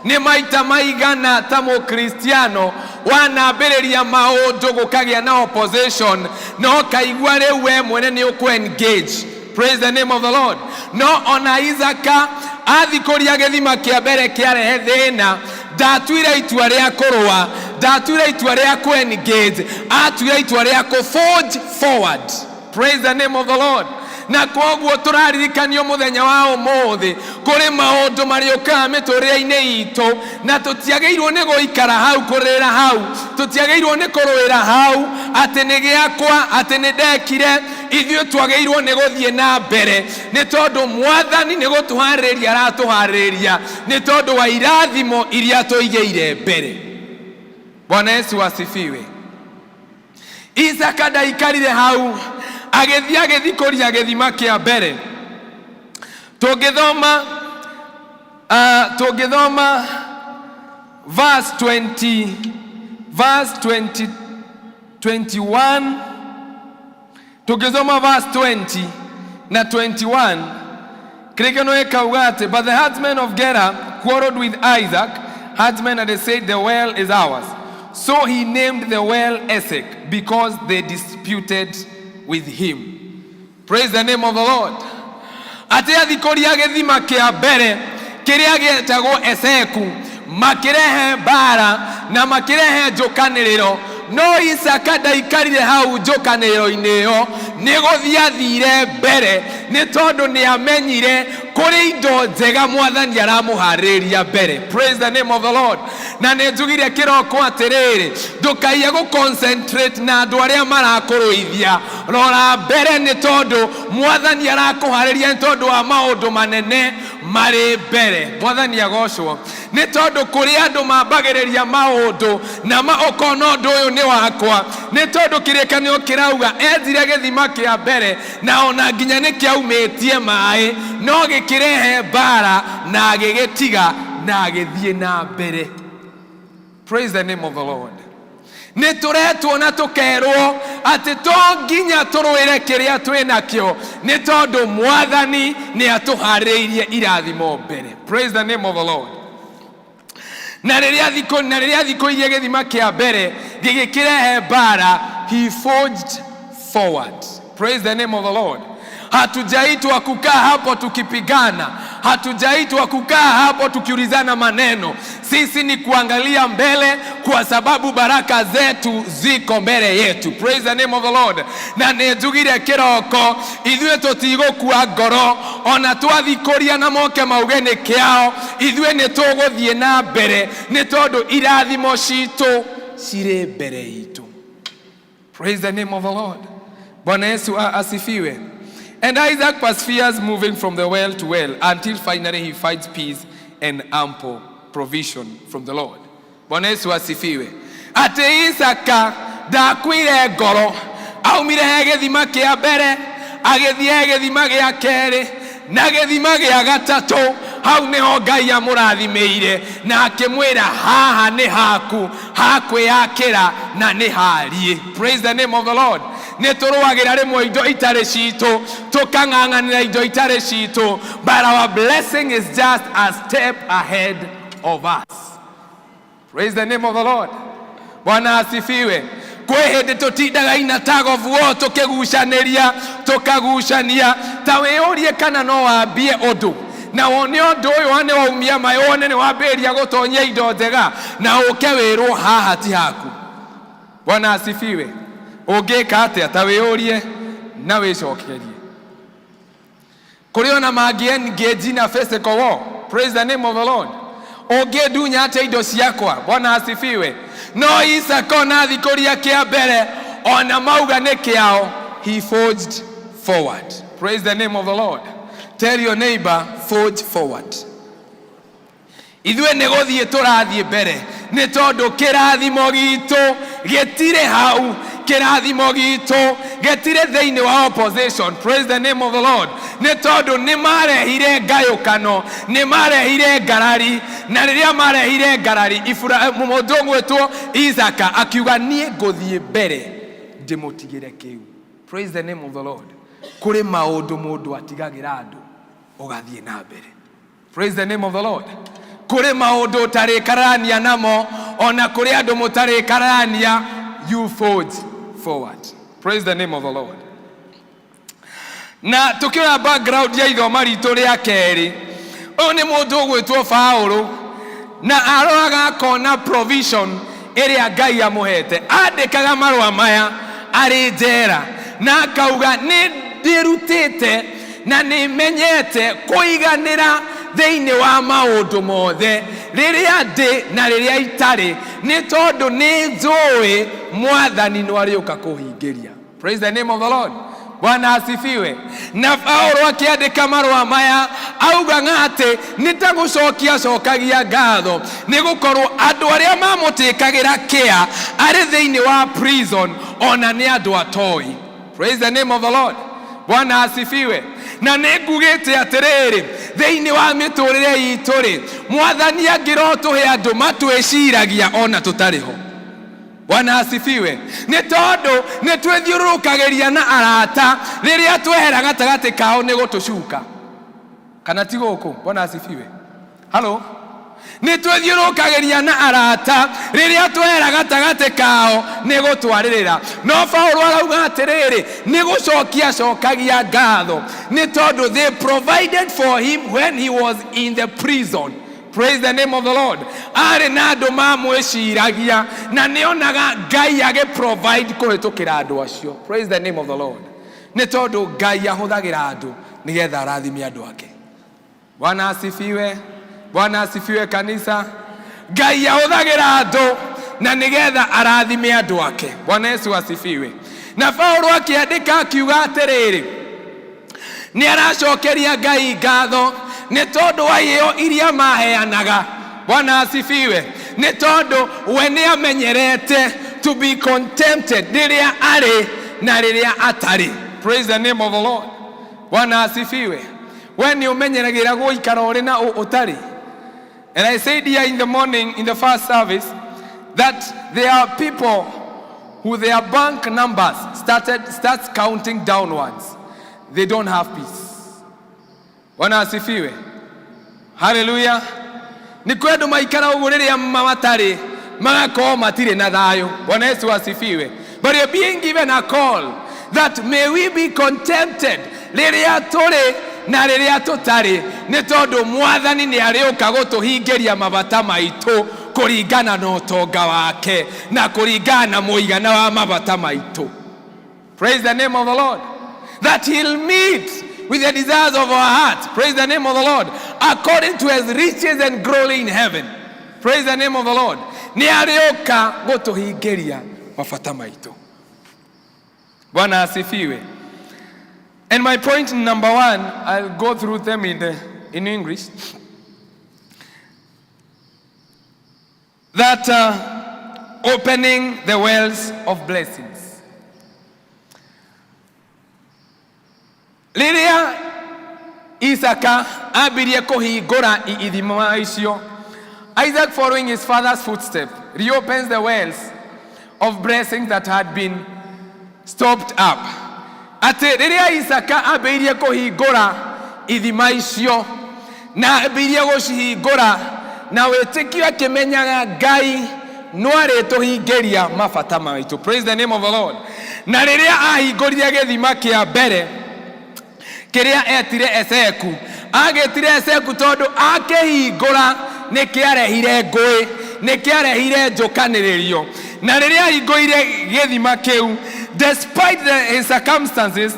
Nĩ maita maigana ta mũkristiano wanambĩrĩria maũndũ gũkagĩa na opposition no kaigua rĩu we mwene nĩ ũkũ-engage. Praise the name of the Lord. No ona Isaka athikũria gĩthima kĩa mbere kĩarehe thĩna, ndatuire itua rĩa kũrũa, ndatuire itua rĩa kũ-engage, atuire itua rĩa kũ-forge forward. Praise the name of the Lord. Na koguo turaririkanio muthenya wa umuthi kuri maundu mariuka mitũrĩre-inĩ itũ, na tutiagĩirwo nĩ gũikara hau kũrĩra hau, tutiagĩirwo nĩ kũrũĩra hau atĩ nĩ gĩakwa, atĩ nĩ ndekire. Ithuĩ twagĩirwo nĩ gũthiĩ na mbere nĩ tondũ Mwathani nĩ gũtũharĩria aratũharĩria nĩ tondũ wa irathimo iria tũigĩire mbere. Bwana Yesu asifiwe. Isaka ndaikarire hau, agĩthiĩ agĩthikũria gĩthima kĩa mbere. Tũngĩthoma verse 21, tũngĩthoma verse 20 na 21, kĩrĩkanĩro gĩkauga atĩ, but the herdsmen of Gerar quarreled with Isaac, herdsmen, and they said, the well is ours. So he named the well Esek, because they disputed with him. Praise the name of the Lord. Ati athikũria gĩthima kĩa mbere kĩrĩa gĩetagwo Eseku, makĩrehe mbara na makĩrehe njũkanĩrĩro. No Isaka ndaikarire hau njũkanĩrĩro-inĩ ĩyo, nĩ gũthiĩ athire mbere nĩ tondũ nĩ amenyire kũrĩ indo njega Mwathani aramũharĩria mbere. Praise the name of the Lord. Na nĩ njugire kĩroko atĩrĩrĩ, ndũkaiye gũ-concentrate na andũ arĩa marakũrũithia, rora mbere nĩ tondũ Mwathani arakũharĩria nĩ tondũ wa maũndũ manene marĩ mbere. Mwathani agocwo. Nĩ tondũ kũrĩ andũ mambagĩrĩria maũndũ na ũkona ũndũ ũyũ nĩ wakwa, nĩ tondũ kĩrĩkanĩro kĩrauga enjire gĩthima kĩa mbere na ona nginya nĩ kĩaumĩtie maĩ, no gĩkĩrehe mbara na gĩgĩtiga na gĩthiĩ na mbere. Praise the name of the Lord. Nĩ tũretwo na tũkerwo atĩ to nginya tũrũĩre kĩrĩa twĩnakĩo nĩ tondũ Mwathani nĩ atũharĩirie irathimo mbere. Praise the name of the Lord. Na rĩrĩa thikũirie gĩthima kĩa mbere gĩgĩkĩrehe mbara, he forged forward. Praise the name of the Lord. Hatujaitwa kukaa hapo tukipigana, hatujaitwa kukaa hapo tukiulizana maneno. Sisi ni kuangalia mbele kwa sababu baraka zetu ziko mbele yetu. Praise the name of the Lord. Na nejugire kĩroko ithuĩ tũtigũkua ngoro ona twathikũria na moke mauge nĩ kĩao, ithuĩ nĩ tũgũthiĩ na mbere nĩ tondũ irathimo citũ cirĩ mbere itũ. Praise the name of the Lord. Bwana Yesu asifiwe. And Isaac perseveres, moving from the well to well, until finally he finds peace and ample provision from the Lord. Bwana Yesu asifiwe. Ate Isaka ndakuire ngoro, aumire gĩthima kĩa mbere, agĩthiĩ gĩthima gĩa kerĩ, na gĩthima gĩa gatatũ. Hau nĩho Ngai amũrathimĩire na akĩmwĩra haha nĩ haku, hakwĩyakĩra na nĩ hariĩ. Praise the name of the Lord. Nĩ tũrũagĩra rĩmwe indo itarĩ citũ, tũkang'ang'anĩra indo itarĩ citũ, but our blessing is just a step ahead of us. Praise the name of the Lord. Bwana asifiwe. Kwĩ hĩndĩ tũtindaga ina tag of war tũkagucania, ta wĩyũrie kana no wambie ũndũ na wone ũndũ ũyũ wane waumia maĩ, wone nĩ wambĩrĩria gũtonyia indo njega na ũke wĩrwo haha ti haku. Bwana asifiwe. Ũngĩka atĩa? Ta wĩyũrie na wĩcokerie. Kũrĩ ona mangĩ-engage na physical war. Praise the name of the Lord. Ũngĩndunya atĩa indo ciakwa? Bwana asifiwe. No Isaka na thikũria kĩa mbere ona mauga nĩ kĩao, he forged forward. Praise the name of the Lord. Tell your neighbor, forge forward. Ithuĩ nĩ gũthiĩ tũrathiĩ mbere nĩ tondũ kĩrathimo gitũ gĩtirĩ hau, kĩrathimo gitũ gĩtirĩ thĩinĩ wa opposition. Praise the name of the Lord. Nĩ tondũ nĩ marehire ngayũkano, nĩ marehire ngarari, na rĩrĩa marehire ngarari, mũndũ ũgwĩtwo Isaka akiuga niĩ ngũthiĩ mbere ndĩmũtigĩre kĩu. Praise the name of the Lord. Kũrĩ maũndũ mũndũ atigagĩra andũ ũgathiĩ na mbere. Praise the name of the Lord. Kũrĩ maũndũ ũtarĩkarania namo ona kuri andu mutari karania, you forge forward. Praise the name of the Lord. Na tukiona background ya ithomo ritu ria keri, uyu ni mundu ugwitwo Paulo na aroraga akona provision iria Ngai amuhete. Andikaga marua maya ari njera na akauga ni ndirutite na ni menyete kuiganira thiini wa maundu mothe riria ndi na riria itari, ni tondu ni njui Mwathani no ariuka kuhingiria. Praise the name of the Lord. Bwana asifiwe. Na Paulo akiandika marua maya auga ngate nitagucokia cokagia ngatho ni gukorwo andu aria mamutikagira kia ari thiini wa prison ona ni andu atoi. Praise the name of the Lord. Bwana asifiwe. Na ningugite atiriri thiini wa miturire ituri Mwathani angirotuhe andu matwiciragia ona tutariho. Bwana asifiwe. Ni tondu ni twithiurukagiria na arata riria twehera gatagati kao ni gutucuka kana ti guku. Bwana asifiwe. Hello. Ni twithiurukagiria na arata riria twehera gatagati kao ni gutwaririra. No Paulo arauga atiriri ni gucokia cokagia ngatho ni tondu they provided for him when he was in the prison. Praise the name of the Lord. Ari na andu mamwiciragia na nionaga Ngai age provide kuhitukira andu acio. Praise the name of the Lord. Ni tondu Ngai ahuthagira andu nigetha arathime andu ake. Bwana asifiwe. Bwana asifiwe kanisa. Ngai ahuthagira andu na nigetha arathime andu ake. Bwana Yesu asifiwe. Na Paulo akiandika akiuga atiriri ni aracokeria Ngai ngatho ni tondu wa iyo iria maheanaga. Bwana asifiwe. Ni tondu we ni amenyerete to be contented riria ari na riria atari. Praise the name of the Lord. Bwana asifiwe. We ni umenyeragira guikara uri na utari. And I said here in the morning in the first service that there are people who their bank numbers starts counting downwards. They don't have peace. Bwana asifiwe. Hallelujah. Ni kwendu maikara ugu riria mamatari magako matire na thayo. Bwana Yesu asifiwe. But you're being given a call that may we be contented riria turi na riria tutari, ni tondu Mwathani ni ariuka gutuhingiria mabata maitu kuringana na utonga wake na kuringana na muigana wa mabata maitu. Praise the name of the Lord. That he'll meet with the desires of our heart. Praise the name of the Lord. According to his riches and glory in heaven. Praise the name of the Lord. Ni arioka gutuhingiria mabata maitu. Bwana asifiwe. And my point number one, I'll go through them in English. That opening the wells of blessings. Liria Isaka abirie kuhingura ithima icio. Isaac, following his father's footsteps, reopens the wells of blessings that had been stopped up. Ate riria Isaka abirie kuhingura ithima icio na abirie gucihingura na wetikio akimenyaga Ngai no arituhingiria mabata maitu. Praise the name of the Lord. Na riria ahingurire githima kia mbere kiria etire Eseku, agetire Eseku tondu akihingura nikiarehire ngui, nikiarehire njukaniririo. Na riria ahingurire githima kiu, despite his circumstances,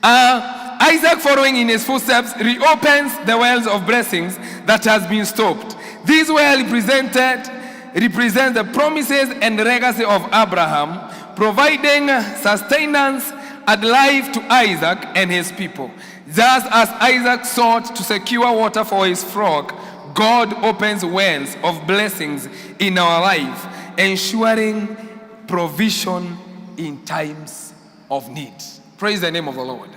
Isaac, following in his footsteps, reopens the wells of blessings that has been stopped. These wells represent the promises and legacy of Abraham, providing sustenance and life to Isaac and his people. Just as Isaac sought to secure water for his flock, God opens wells of blessings in our life, ensuring provision in times of need. Praise the name of the Lord.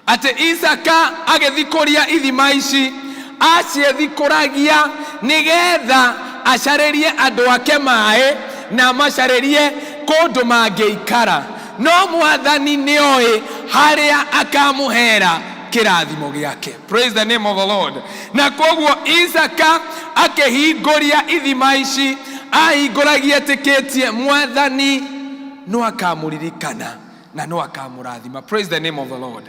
Ate Isaka agethikoria ithima ici aciethikuragia nigetha acarerie andu ake maaĩ na macarerie kundu mangiikara. No Mwathani nioi haria akamuhera kĩrathimo gĩake. Praise the name of the Lord. Na koguo Isaka akĩhingũria ithima ici, ahingũragia etĩkĩtie Mwathani no akamũririkana na no akamũrathima. Praise the name of the Lord.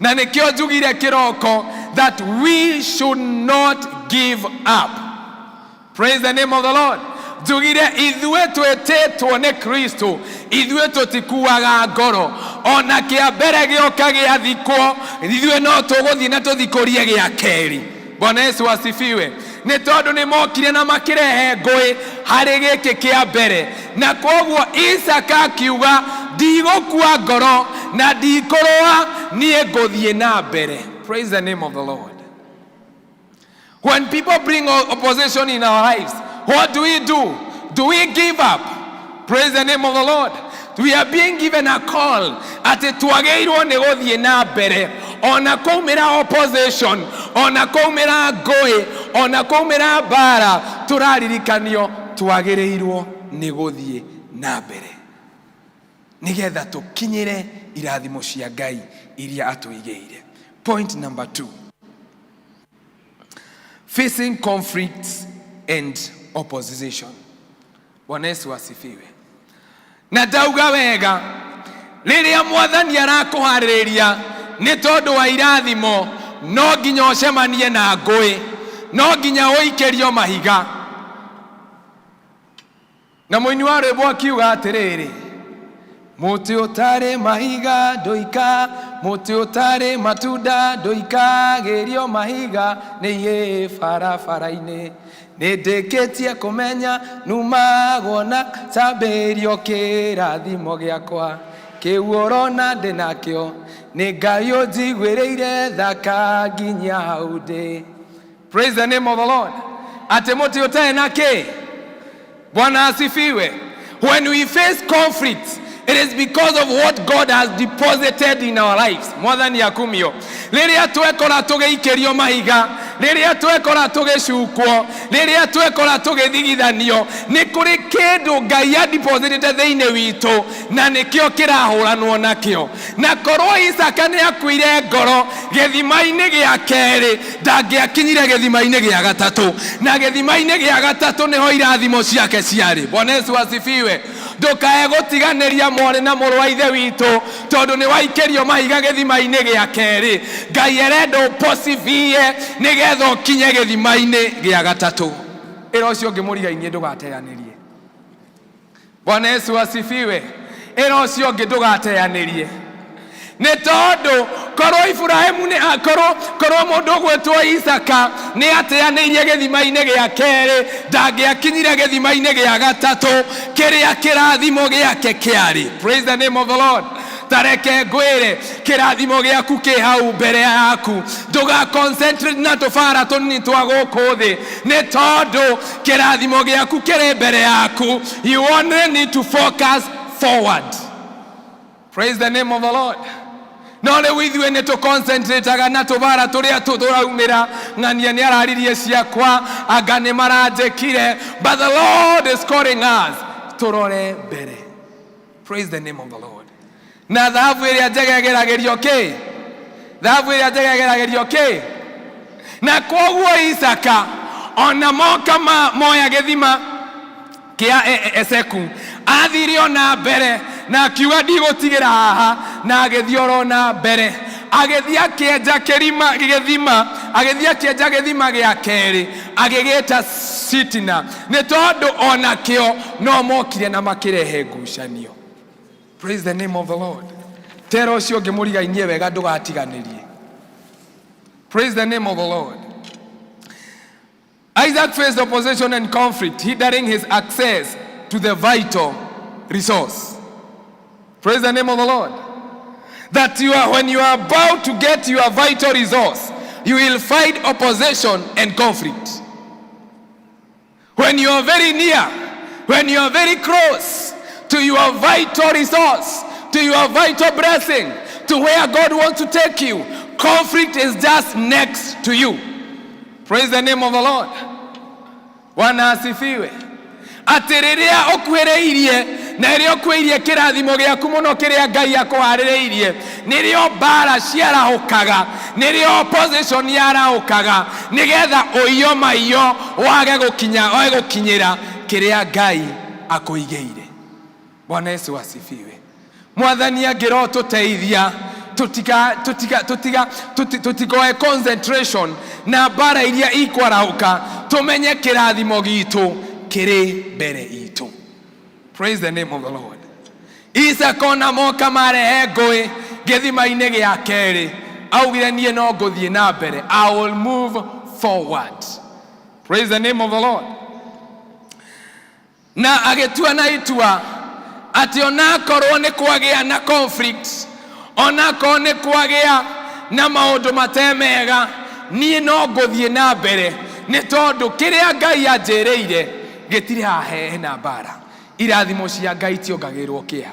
Na nĩkĩo njugire kĩroko that we should not give up. Praise the name of the Lord. Njugire ithuĩ twĩtĩtwo nĩ Kristo, ithuĩ tũtikuaga ngoro, ona kĩa mbere gĩoka gĩathikwo, ithuĩ no tũgũthiĩ na tũthikũrie gĩa kerĩ. Bwana Yesu asifiwe. Nĩ tondũ nĩ mokire na makĩrehe ngũĩ harĩ gĩkĩ kĩa mbere, na koguo Isaka akiuga ndigũkua ngoro na ndikũrũa, niĩ ngũthiĩ na mbere. Praise the name of the Lord. When people bring opposition in our lives, what do? Do we give up? Praise the name of the Lord. We are being given a call ati twagĩrĩirwo nĩ gũthiĩ na mbere, ona kwaumĩra opposition, ona kwaumĩra ngũĩ, ona kwaumĩra mbara, tũraririkanio twagĩrĩirwo nĩ gũthiĩ na mbere nĩgetha tũkinyĩre irathimo cia Ngai iria atũigĩire. Point number 2. Facing conflicts and opposition. Bwana Yesu asifiwe. Na ndauga wega, rĩrĩa Mwathani arakũharĩrĩria nĩ tondũ wa irathimo, no nginya ũcemanie na ngũĩ, no nginya ũikĩrio mahiga. Na mũini wa rwĩmbo akiuga atĩrĩrĩ, mũtĩ ũtarĩ mahiga ndũika, mũtĩ ũtarĩ matunda ndũikagĩrio mahiga, nĩ barabara-inĩ. Nĩndĩkĩtie kũmenya numagwo na cambĩrio kĩrathimo gĩakwa, kĩu ũrona ndĩ nakĩo, nĩ Ngai ũnjiguĩrĩire thaka nginya hau ndĩ. Praise the name of the Lord. Atĩ mũtĩ ũtarĩ na kĩ? Bwana asifiwe. When we face conflict, it is because of what God has deposited in our lives. Mwathani akumio. Rĩrĩa twekora tũgĩikĩrio mahiga, rĩrĩa twekora tũgĩcukwo, rĩrĩa twekora tũgĩthigithanio, nĩ kũrĩ kĩndũ Ngai adepositĩte thĩinĩ witũ, na nĩkĩo kĩrahũranwo nakĩo. Na korwo Isaka nĩ akuire ngoro gĩthima-inĩ gĩa kerĩ, ndangĩakinyire gĩthima-inĩ gĩa gatatũ, na gĩthima-inĩ gĩa gatatũ nĩho irathimo ciake ciarĩ. Bwana Yesu asifiwe. Ndũkae gũtiganĩria mwarĩ na mũrũ wa ithe witũ, tondũ nĩ waikĩrio mahiga gĩthima-inĩ gĩa kerĩ. Ngai arenda ũposivie nĩgetha ũkinye gĩthima-inĩ gĩa gatatũ. Ĩra ũcio ũngĩ mũriga-inĩ ndũgateanĩrie. Bwana Yesu asifiwe. Ĩra ũcio ũngĩ ndũgateanĩrie. Nĩ tondũ korwo Ibrahimu nĩ korwo mũndũ ũgwĩtwo Isaka nĩ ateanĩirie gĩthima-inĩ gĩa kerĩ, ndangĩakinyire gĩthima-inĩ gĩa gatatũ kĩrĩa kĩrathimo gĩake kĩarĩ. Praise the name of the Lord. Tareke ngwĩre kĩrathimo gĩaku kĩ hau mbere yaku. Ndũga concentrate na tũbara tũnini twa gũkũ thĩ, nĩ tondũ kĩrathimo gĩaku kĩrĩ mbere yaku. You only need to focus forward. Praise the name of the Lord. No rĩu ithuĩ nĩ tũconcentrataga na tũbara tũrĩa tũraumĩra, ng'ania nĩ araririe ciakwa, anga nĩ maranjĩkire, but the Lord is calling us tũrore mbere. Praise the name of the Lord. Na thahabu ĩrĩa njegagĩragĩrio kĩ? Thahabu ĩrĩa njegagĩragĩrio kĩ? Na koguo Isaka ona moka moya gĩthima kĩa Eseku, athire ona mbere na akiuga ndigũtigĩra haha, na agĩthiĩ na mbere, agĩthiĩ akĩenja gĩthima gĩa kerĩ, agĩgĩta Sitina, nĩ tondũ onakĩo no mokire na makĩrehe ngucanio. Praise the name of the Lord. Tera ũcio ũngĩ mũriga-inĩ wega ndũgatiganĩrie. Praise the name of the Lord. Isaac faced opposition and conflict, hindering his access to the vital resource. Praise the name of the Lord. That when you are about to get your vital resource, you will fight opposition and conflict. When you are very near, when you are very close to your vital resource, to your vital blessing, to where God wants to take you, conflict is just next to you. Praise the name of the Lord. Bwana asifiwe. Atĩ rĩrĩa ũkuhĩrĩirie na rĩrĩa ũkuhĩrĩirie kĩrathimo gĩaku mũno kĩrĩa Ngai akũharĩrĩirie, nirio bara ciarahukaga, nirio opposition yarahukaga, nigetha uyo maiyo wage gukinyira kiria Ngai akuigeire. Bwana Yesu asifiwe. Mwathani angiro tuteithia tutigoe concentration na bara iria ikwarahuka, tumenye kirathimo gitu kiri mbere itu. Praise the name of the Lord. Isakona moka marehe ngui githima-ini gia keri, augire nie no nguthie na mbere, I will move forward. Praise the name of the Lord. Na agetua na itua ati onakorwo ni kwagia na conflict, onakorwo ni kwagia na maundu matemega, nie no nguthie na mbere ni tondu kiria Ngai anjireire gitiri hahe na bara. Irathimo cia Ngai tiongagirwo kia.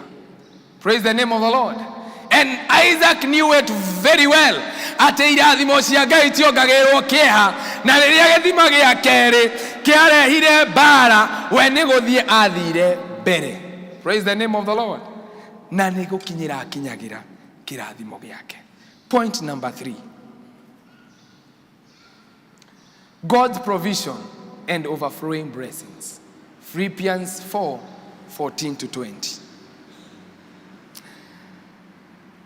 Praise the name of the Lord. And Isaac knew it very well. Ate irathimo cia Ngai tiongagirwo kia, na riria githima gia keri kiarehire bara, we ni guthie athire mbere. Praise the name of the Lord. Na ni gukinyira akinyagira kirathimo giake. Point number 3. God's provision and overflowing blessings. Philippians 4:14-20.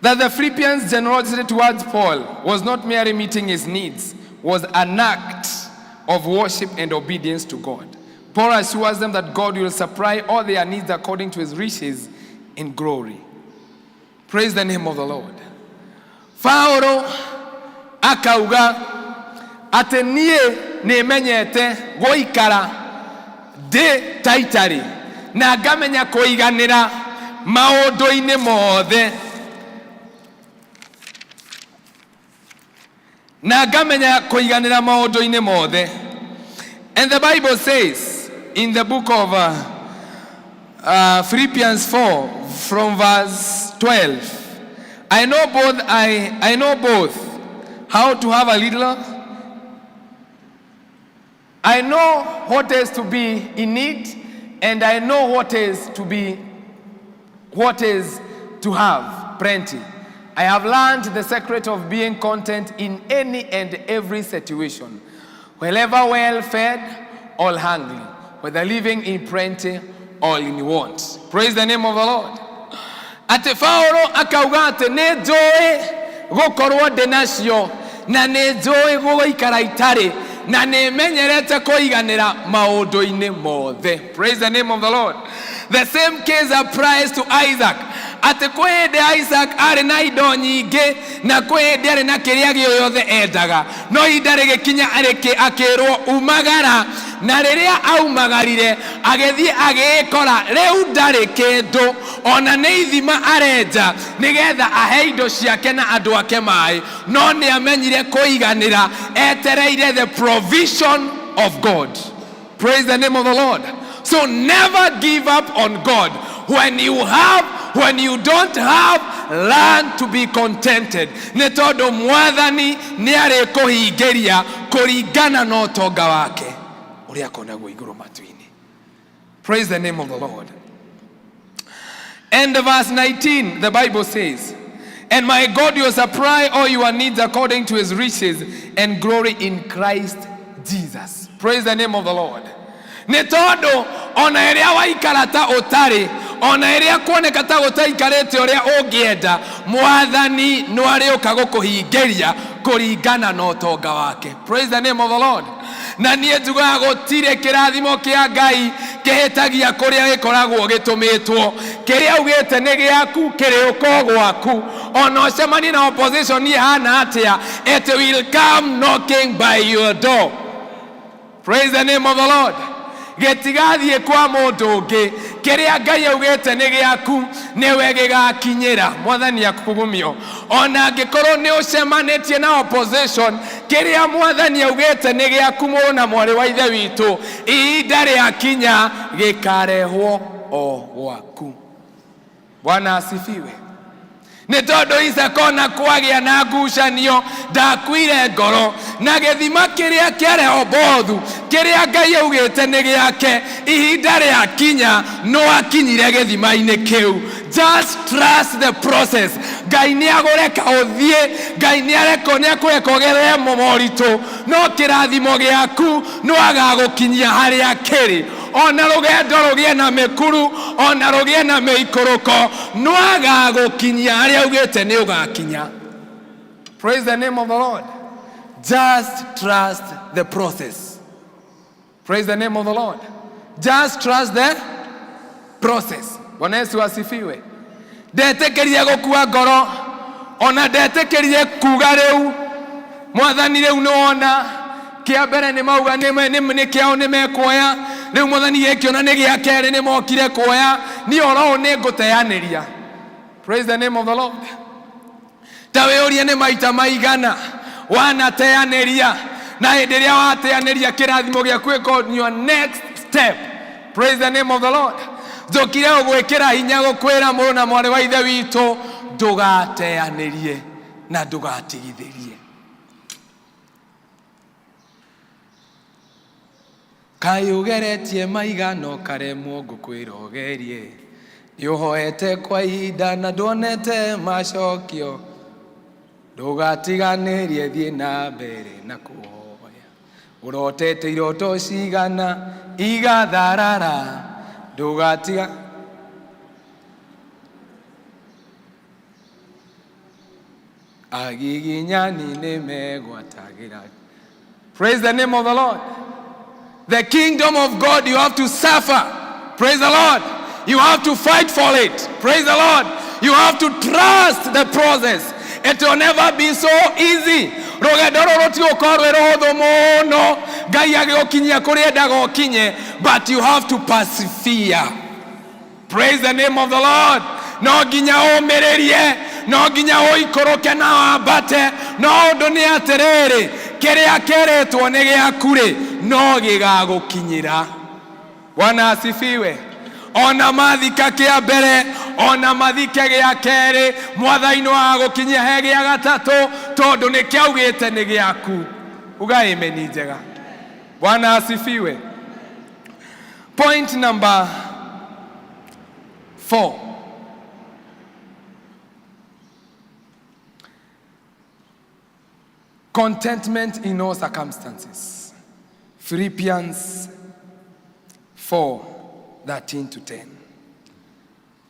That the Philippians' generosity towards Paul was not merely meeting his needs, was an act of worship and obedience to God. Paul assures them that God will supply all their needs according to his riches in glory. Praise the name of the Lord. Paulo akauga ati nie nimenyete guikara ndi taitari na ngamenya kuiganira maundu-ini mothe, na ngamenya kuiganira maundu-ini mothe. And the Bible says in the book of Philippians 4 from verse 12, I know both how to have a little. I know what is to be in need, and I know what is to have plenty. I have learned the secret of being content in any and every situation, wherever well fed or hungry, whether living in plenty or in want. Praise the name of the Lord. Ate Paulo akauga ate ne njui gukorwo ndinacio na ne njui guikara itari na ne menyerete kuiganira maundu-ini mothe. Praise the name of the Lord. The same case applies to Isaac. Ate kwende Isaac ari na indo nyingi na kwende ari na kiria giothe endaga, no idare gikinya areke akirwo umagara, na riria aumagarire agethie agikora riu ndari kindu ona ni ithima arenja nigetha ahe indo ciake na andu ake mai, no ni amenyire kuiganira etereire the provision of God. Praise the name of the Lord. So never give up on God. When you have, when you don't have, learn to be contented. Nĩ tondũ Mwathani nĩ arĩkũhingĩria kũringana na ũtonga wake ũrĩa akoragwo igũrũ matu-inĩ. Praise the name of the Lord. And verse 19, the Bible says, and my God will supply all your needs according to his riches and glory in Christ Jesus. Praise the name of the Lord. Nĩ tondũ ona ĩrĩa waikara ta ũtarĩ, ona ĩrĩa kuoneka ta gũtaikarĩte ũrĩa ũngĩenda, Mwathani no arĩũka gũkũhingĩria kũringana na ũtonga wake. Praise the name of the Lord. Na niĩ njugaga gũtirĩ kĩrathimo kĩa Ngai kĩhĩtagia kũrĩa gĩkoragwo gĩtũmĩtwo. Kĩrĩa augĩte nĩ gĩaku kĩrĩũka gwaku. Ona ũcemanie na opposition ihana atĩa, it will come knocking by your door. Praise the name of the Lord. Getigathie kwa mundu ungi, kiria Ngai augite ni giaku niwe gigakinyira. Mwathani akugumio. Ona ngikorwo ni ucemanitie na opposition, kiria Mwathani augite ni giaku mwana mwari wa ithe witu, ihinda riakinya gikarehwo o gwaku. Bwana asifiwe. Nĩ tondũ Isakona kwagia na ngucanio ndakuire ngoro, na gĩthima kĩrĩa kĩa Rehobothu kĩrĩa Ngai augĩte nĩ gĩake, ihinda rĩakinya no akinyire gĩthima-inĩ kĩu. Just trust the process. Ngai nĩ agũreka ũthiĩ, Ngai nĩ akũreka ũgerere moritũ, no kĩrathimo gĩaku no agagũkinyia harĩa kĩrĩ. Ona rũgendo rũgĩe na mĩkuru, ona rũgĩe na mĩikũrũko, no agagũkinyia harĩa ugĩte nĩ ũgakinya. Praise the name of the Lord. Just trust the process. Praise the name of the Lord. Just trust the process. Bwana Yesu asifiwe. Ndetekerie gũkua ngoro, ona ndetekerie kuga rĩu. Mwathani rĩu nĩwona kĩa mbere nĩ mauga nĩ kĩao nĩ mekuoya, rĩu Mwathani gĩkĩona nĩ gĩa kerĩ nĩ mokire kuoya, niĩ oro nĩ ngũteanĩria. Praise the name of the Lord. Ta wĩũrie nĩ maita maigana wanateanĩria, na hĩndĩ ĩrĩa wateanĩria kĩrathimo gĩaku ĩkorwo your next step. Praise the name of the Lord. Njũkire ũgwĩkĩra hinya gũkwĩra mũrũ na mwarĩ wa ithe witũ, ndũgateanĩrie na ndũgatigithĩrie. Kaĩ ũgeretie maigana ũkaremwo ngũkwĩra ũgerie, nĩũhoete kwa ihinda na ndwonete macokio, ndũgatiganĩrie thiĩ na mbere na kũhoya. Ũrotete iroto cigana igatharara, ndũgatiga agiginyani nĩmegwatagĩra. Praise the name of the Lord. The kingdom of God, you have to suffer. Praise the Lord. You have to fight for it. Praise the Lord. You have to trust the process. It will never be so easy. Rũgendo rũrũ ti gũkorwo rũhũthũ mũno, Ngai agĩgũkinyia kũrĩa endaga ũkinye, but you have to persevere. Praise the name of the Lord. No nginya ũmĩrĩrie, no nginya ũikũrũke na wambate, no ũndũ nĩ atĩrĩrĩ, kĩrĩa kĩrĩtwo nĩ gĩaku rĩ, no gĩgagũkinyĩra. Bwana asifiwe. Ona mathika kĩa mbere, ona mathike gĩa kerĩ, Mwathani no agũkinyia he gĩa gatatũ, tondũ nĩ kĩaugĩte nĩ gĩaku. Uga amen njega. Bwana asifiwe. Point number 4. Contentment in all circumstances. Philippians 4:13-10.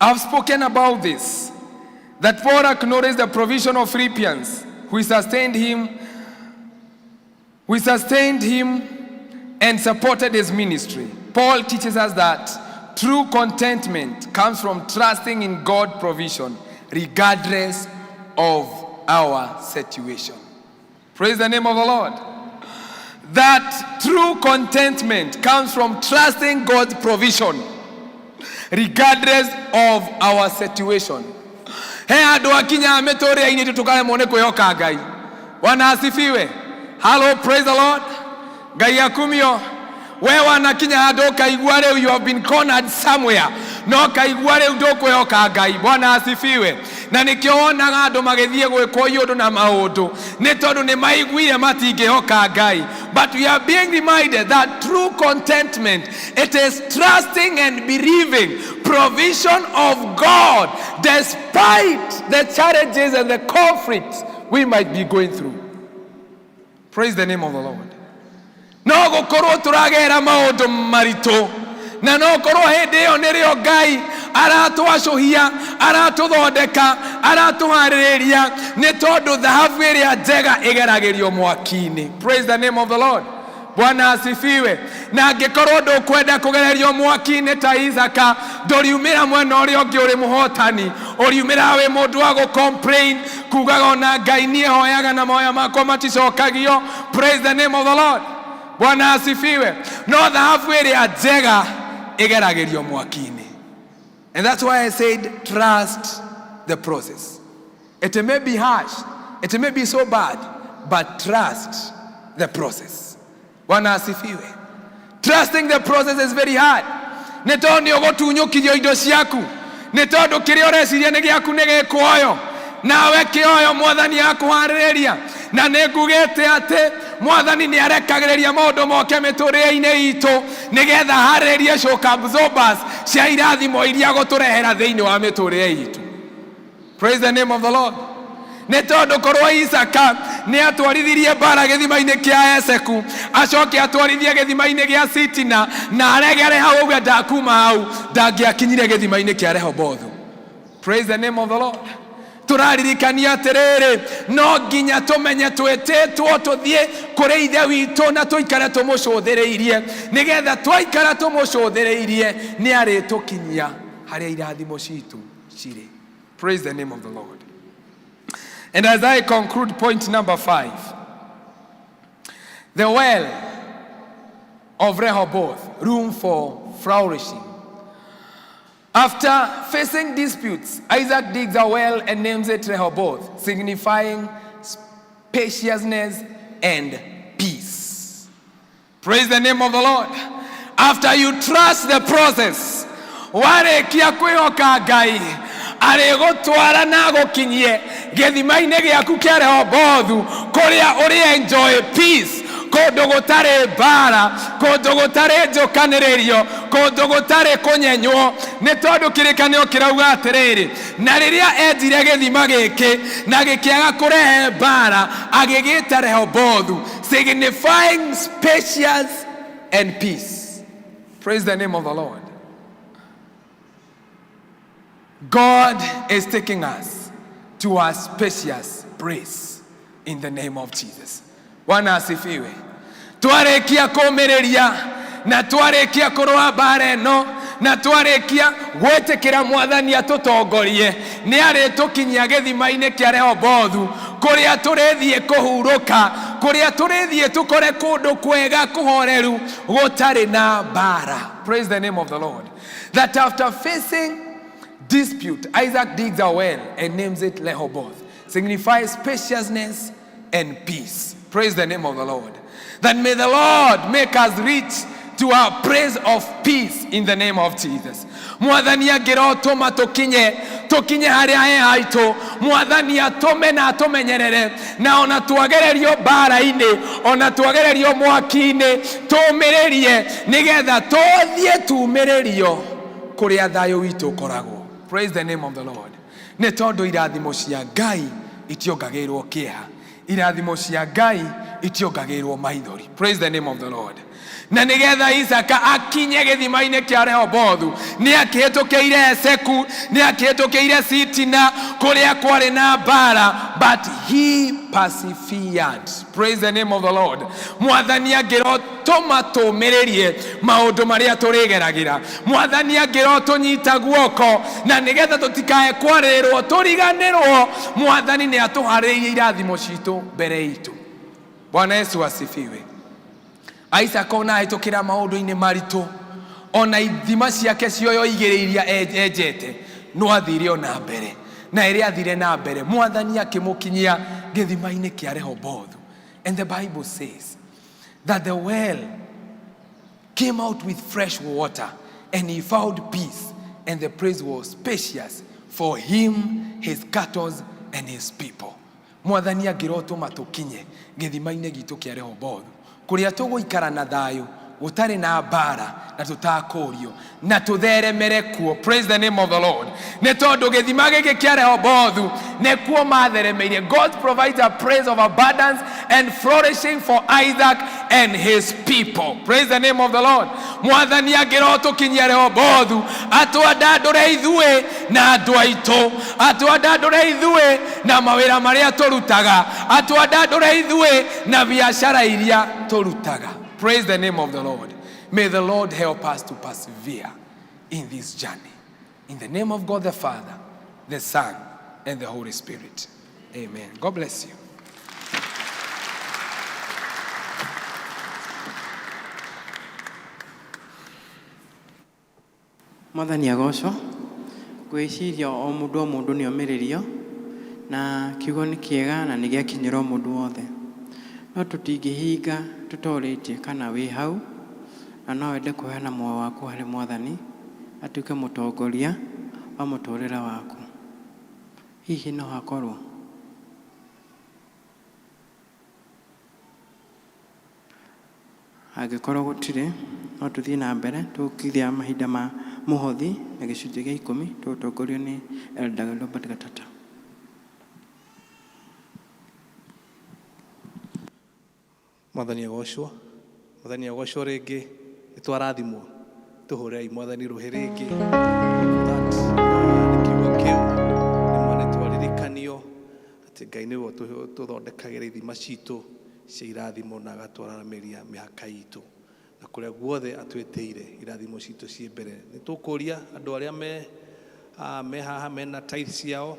I've spoken about this, that Paul acknowledged the provision of Philippians, who sustained him and supported his ministry. Paul teaches us that true contentment comes from trusting in God's provision, regardless of our situation. Praise the name of the Lord. That true contentment comes from trusting God's provision, regardless of our situation. He andu akinya mĩtũrĩre-inĩ tũkaremwo nĩ kwĩhoka Ngai. Bwana asifiwe. Hello, praise the Lord. Ngai akumio. We wanakinya handũ ũkaigua rĩu you have been cornered somewhere, no kaigua rĩu ndũkwĩhoka Ngai. Bwana asifiwe. Na nĩkĩo wonaga andũ magĩthiĩ gwĩkwo iũndũ na maũndũ, nĩ tondũ nĩ maiguire matingĩhoka Ngai. But we are being reminded that true contentment, it is trusting and believing provision of God despite the challenges and the conflicts we might be going through. Praise the name of the Lord. No gũkorwo tũragera maũndũ maritũ, na no korwo hĩndĩ ĩyo nĩrĩo Ngai aratũacũhia, aratũthondeka, aratũharĩrĩria, nĩ tondũ thahabu ĩrĩa njega ĩgeragĩrio mwaki-inĩ. Praise the name of the Lord. Bwana asifiwe. Na angĩkorwo ndũkwenda kũgererio mwaki-inĩ ta Isaka, ndũriumĩra mwena ũrĩa ũngĩ ũrĩ mũhotani, ũriumĩra wĩ mũndũ wa gũcomplain, kugaga ona Ngai niĩ hoyaga na mahoya makwa maticokagio. Praise the name of the Lord. Bwana asifiwe. No thahabu ĩrĩa njega ĩgeragĩrio mwaki-inĩ. And that's why I said trust the process. It may be harsh, it may be so bad, but trust the process. Bwana asifiwe. Trusting the process is very hard. Nĩ tondũ nĩ ũgũtunyũkithio indo ciaku, nĩ tondũ kĩrĩa ũreciria nĩ gĩaku nĩ gĩkuoyo, nawe kĩoyo Mwathani akũharĩrĩria. Na nĩngugĩte atĩ Mwathani nĩ arekagĩrĩria maũndũ moke mĩtũrĩre-inĩ itũ, nĩgetha harĩrie shock absorbers cia irathimo iria gũtũrehera thĩinĩ wa mĩtũrĩre itũ. Praise the name of the Lord. Nĩ tondũ korwo Isaka nĩ atwarithirie mbara gĩthima-inĩ kĩa Eseku, acoke atwarithie gĩthima-inĩ gĩa Sitina, na aregere hau ũguo ndakuma hau, ndangĩakinyire gĩthima-inĩ kĩa Rehobothu. Praise the name of the Lord. Tũraririkania atĩrĩrĩ, no nginya tũmenye twĩtĩtwo tũthiĩ kũrĩ ithe witũ na tũikare tũmũcũthĩrĩirie, nĩgetha twaikara tũmũcũthĩrĩirie nĩ arĩtũkinyia harĩa irathimo citũ cirĩ. Praise the name of the Lord. And as I conclude point number 5, the well of Rehoboth, room for flourishing. After facing disputes, Isaac digs a well and names it Rehoboth, signifying spaciousness and peace. Praise the name of the Lord. After you trust the process, warekia kwĩhoka Ngai arĩgũtwara na gũkinyie gĩthima-inĩ gĩaku kĩa Rehobothu, kũrĩa ũrĩ enjoy peace, kũndũ gũtarĩ mbara, kũndũ gũtarĩ njũkanĩrĩrio, kũndũ gũtarĩ kũnyenywo, nĩ tondũ kĩrĩkanĩro kĩrauga atĩrĩrĩ, na rĩrĩa enjire gĩthima gĩkĩ na gĩkĩaga kũrehe mbara, agĩgĩta Rehobothu, signifying spacious and peace. Praise the name of the Lord. God is taking us to a spacious place in the name of Jesus. Bwana asifiwe. Twarekia kũmĩrĩria na twarekia kũrũa mbara ĩno na twarekia gwĩtĩkĩra Mwathani atũtongorie, nĩ arĩtũkinyia gĩthima-inĩ kĩa Rehobothu, kũrĩa tũrĩthiĩ kũhurũka, kũrĩa tũrĩthiĩ tũkore kũndũ kwega kũhoreru gũtarĩ na mbara. Praise the name of the Lord. That after facing dispute, Isaac digs a well and names it Rehoboth, signifies spaciousness and peace. Praise the name of the Lord. That may the Lord make us reach to a place of peace in the name of Jesus. Mwathani angĩrotũma tũkinye harĩa he haitũ, Mwathani atũme na atũmenyerere, na ona twagererio mbara-inĩ, ona twagererio mwaki-inĩ, tũmĩrĩrie nĩgetha tũthiĩ tumĩrĩrio kũrĩa thayũ witũ ũkoragwo. Praise the name of the Lord. Nĩ tondũ irathimo cia Ngai itiongagĩrwo kĩeha, irathimo cia Ngai itiongagĩrwo maithori. Praise the name of the Lord. Na nĩgetha Isaka akinye gĩthima-inĩ kĩa Rehobothu, nĩ akĩhĩtũkĩire Eseku, nĩ akĩhĩtũkĩire Sitina, kũrĩa kwarĩ na mbara, but he persevered. Praise the name of the Lord. Mwathani angĩrotũma tũmĩrĩrie maũndũ marĩa tũrĩgeragĩra, Mwathani angĩrotũnyita guoko na nĩgetha tũtikae kwarĩrĩrwo tũriganĩrwo, Mwathani nĩ atũharĩirie irathimo citũ mbere itũ. Bwana Yesu asifiwe. Isaka ona ahĩtũkĩra maũndũ-inĩ maritũ, ona ithima ciake cioyo igĩrĩ iria enjete, no athire ona mbere, na ĩrĩa athire na mbere, Mwathani akĩmũkinyia gĩthima-inĩ kĩa Rehobothu. And the Bible says that the well came out with fresh water and he found peace, and the place was spacious for him, his cattle and his people. Mwathani angĩrotũma tũkinye gĩthima-inĩ gitũ kĩa Rehobothu, kũrĩa tũgũikara na thayũ, gũtarĩ na mbara na tũtakũrio na tũtheremere kuo. Praise the name of the Lord. Nĩ tondũ gĩthima gĩkĩ kĩa Rehobothu nĩkuo matheremeire. God provides a place of abundance and flourishing for Isaac and his people. Praise the name of the Lord. Mwathani angĩrotũkinyia Rehobothu, atwandandũre ithuĩ na andũ aitũ, atwandandũre ithuĩ na mawĩra marĩa tũrutaga, atwandandũre ithuĩ na biashara iria tũrutaga. Praise the name of the Lord. May the Lord help us to persevere in this journey. In the name of God the Father, the Son, and the Holy Spirit. Amen. God bless you. Mwathani agocwo, gwĩciria o mũndũ nĩ omĩrĩrio, na kiugo nĩ kĩega na nĩ gĩakinyĩra o mũndũ wothe. No tũtingĩhinga tũtorĩtie kana wĩ hau, na no wende kũheana muoyo waku harĩ Mwathani, atuĩke mũtongoria wa mũtũũrĩre waku. Hihi no hakorwo. Angĩkorwo gũtirĩ, no tũthiĩ na mbere tũkithia mahinda ma mũhothi na gĩcunjĩ gĩa 10 tũtongorio nĩ Elder Robert Gatata. Mwathani agocwo. Mwathani agocwo rĩngĩ nĩ twarathimwo. Tũhũrei Mwathani rũhĩ rĩngĩ. Nĩ kiugo kĩu nĩ twaririkanio atĩ Ngai nĩwe tũthondekagĩra ithima citũ cia irathimo na agatwaranĩria mĩhaka itũ. Na kũrĩa guothe atwĩtĩire irathimo citũ ciĩ mbere. Nĩ tũkũria andũ arĩa me haha mena tithe ciao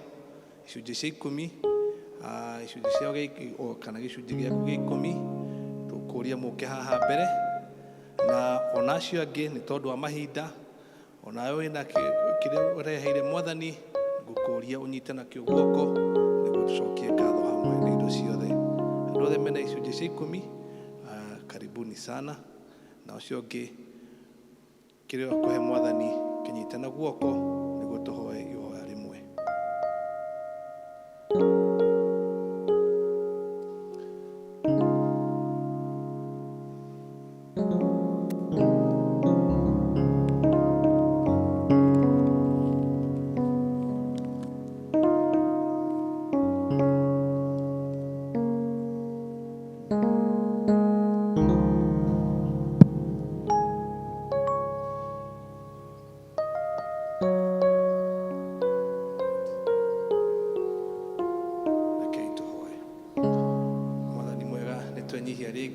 icunjĩ cia 10, icunjĩ ciao kana gĩcunjĩ gĩaku gĩa 10, tũkũria mũke haha mbere. Na ona acio angĩ nĩ tondũ wa mahinda, ona wĩna kĩrĩa ũreheire Mwathani, ngũkũria ũnyite nakĩo guoko nĩguo tũcokie ngatho hamwe na indo ciothe. Andũ othe mena icunjĩ cia 10, karibuni sana. Na ũcio ũngĩ kĩrĩa ũkũhe Mwathani kĩnyite na guoko nĩguo tũhoe ihoya rĩmwe.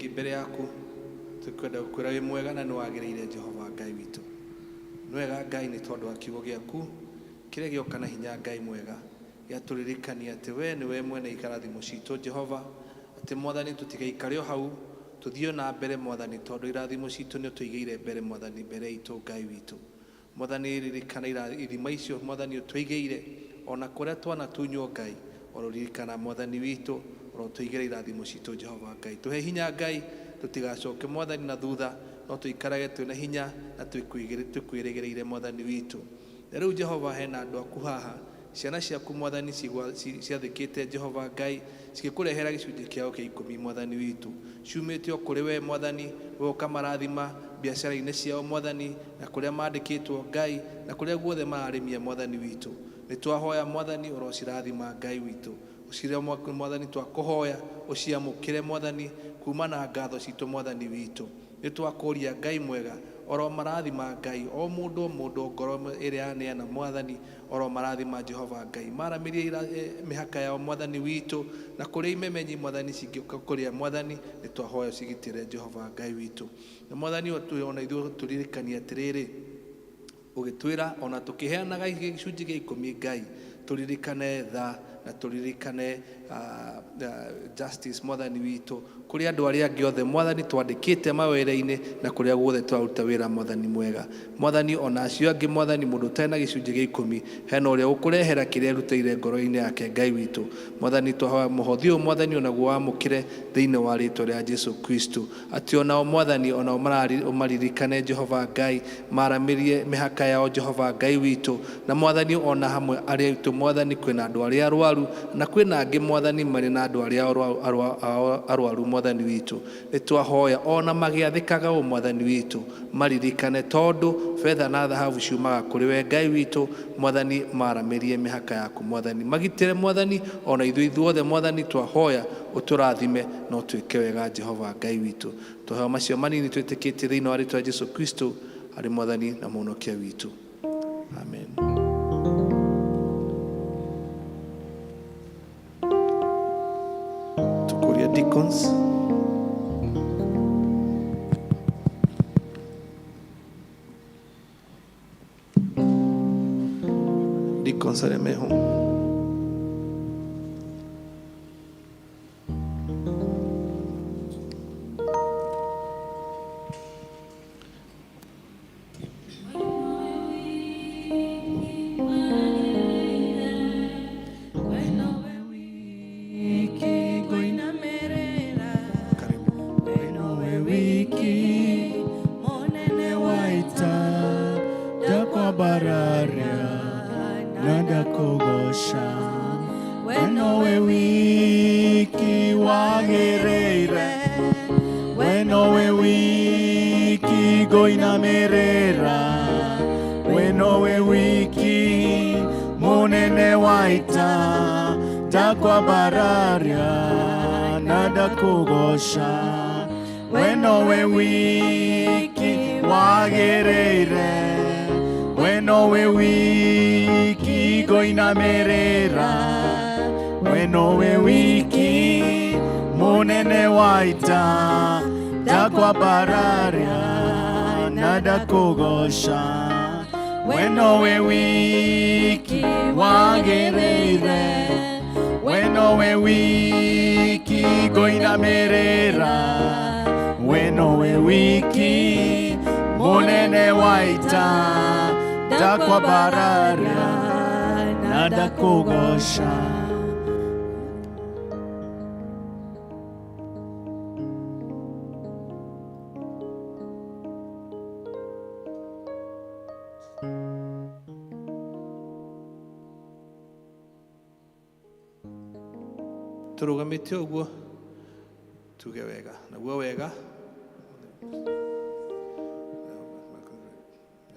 Mbere yaku tukwenda gukwira wi mwega na niwagiriire Jehova Ngai witu. Nwega Ngai ni tondu wa kiugo giaku kiria gioka na hinya Ngai mwega giaturirikania ati we niwe mwene ikarathimo citu Jehova, ati Mwathani tutigaikare o hau tuthio na mbere Mwathani tondu irathimo citu ni tuigeire mbere Mwathani mbere itu Ngai witu. Mwathani ririkana ithima icio Mwathani utwigeire ona kuria twana tunywo Ngai ororirikana Mwathani witu tuigire irathimo citu Jehova Ngai. Tuhe hinya Ngai tutigacoke Mwathani na thutha, no tuikarage twina hinya na twĩrĩgĩrĩire Mwathani witu. Rĩu Jehova hena andũ aku haha, ciana ciaku Mwathani ciathĩkĩte Jehova Ngai cigĩkũrehera gĩcunjĩ kĩao kĩa 10 Mwathani witu. Ciumĩte o kũrĩ we Mwathani, we ũkamarathima biacara-inĩ ciao Mwathani, na kũrĩa mandĩkĩtwo Ngai, na kũrĩa guothe mararĩmia Mwathani witu. Nĩ twahoya Mwathani ũrocirathima Ngai witu. Ucira Mwathani twakuhoya uciamukire Mwathani kuma na ngatho citu Mwathani witu. Ni twakuria Ngai mwega oro marathima Ngai o mundu ngoro iria aneana Mwathani oro marathima Jehova Ngai maramirie mihaka yao Mwathani witu, na kuria imemenyi Mwathani cingĩũka kuria Mwathani ni twahoya cigitire Jehova Ngai witu. Na Mwathani ona ithuĩ turirikania atirĩrĩ ũgĩtwĩra ona tukiheanaga gĩcunjĩ gĩa 10 Ngai turirikane tha na turirikane justice Mwathani witu kuri andu aria angi othe Mwathani twandikite mawĩra-inĩ na kuria guothe twaruta wĩra Mwathani mwega. Mwathani ona acio angi Mwathani mundu tena gĩcunjĩ gĩa 10 hena ũrĩa ũkũrehera kĩrĩa rutĩire ngoro-inĩ yake Ngai witu. Mwathani twahoya mũhothi ũyũ Mwathani ona guo wamũkire thĩinĩ wa rĩtwa rĩa Jesu Kristo, ati onao Mwathani onao maririkane Jehova Ngai maramirie mĩhaka yao Jehova Ngai witu. Na Mwathani ona hamwe arĩa itu Mwathani kwĩna andũ arĩa arwaru na kwĩna angĩ Mwathani marĩ na andũ arĩa arwaru Mwathani witu. Nĩ twahoya ona magĩathĩkaga o Mwathani witu maririkane tondu fedha na thahabu ciumaga kũrĩ we Ngai witu Mwathani maramirie mĩhaka yaku Mwathani magitĩre Mwathani ona ithuothe Mwathani twahoya ũtũrathime no twĩke wega Jehova Ngai witu. Tũheo macio manini twĩtĩkĩtie thĩinĩ wa rĩtwa Jesu Kristo arĩ Mwathani na mũhonokia witu. Amen. Deacons, deacons are me home. Kwa bararia nada kugosha we nowe wiki wagĩrĩire, we nowe wiki ngũinamĩrĩra, we nowe wiki mũnene wa ita, ndakwambararia na ndakũgoca, we nowe wiki wagĩrĩire, we nowe wiki ngũinamĩrĩra, we nowe wiki mũnene wa ita, ndakwambararia na ndakũgoca. Tũrũgamĩte ũguo tuge wega naguo wega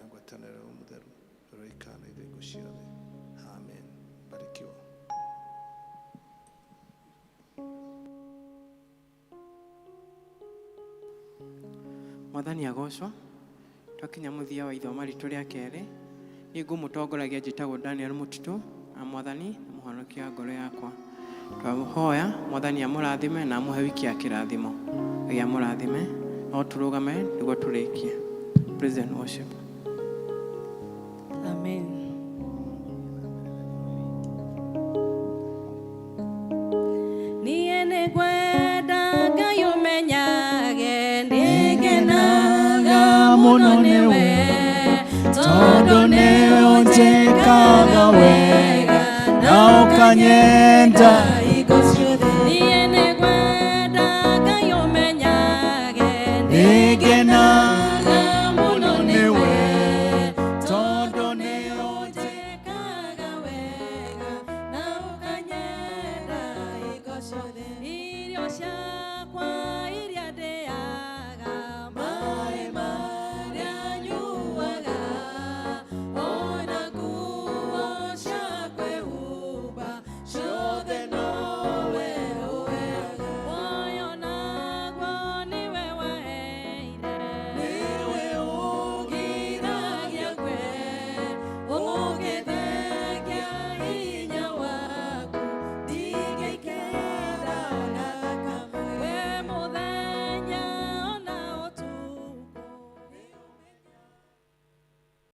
ngwatanĩro mũtheru roikana ithingo ciothe. Amen. Barikiwa. Mwathani agocwo. Twakinya mũthia wa ithoma ritũ rĩa kerĩ, nĩ ngũmũtongoragia njĩtagwo Daniel Mũtitũ, na Mwathani nĩ mũhonokia ngoro yakwa. Twahoya Mwathani amũrathime na amũhe wiki ya kĩrathimo. Ngai amũrathime. No tũrũgame nĩguo tũrĩkie. Praise and worship. Amen. Niĩ nĩngwenda Ngai ũmenyage, nĩngenaga mũno nĩwe, tondũ nĩ ũnjĩkaga wega na ũkanyenda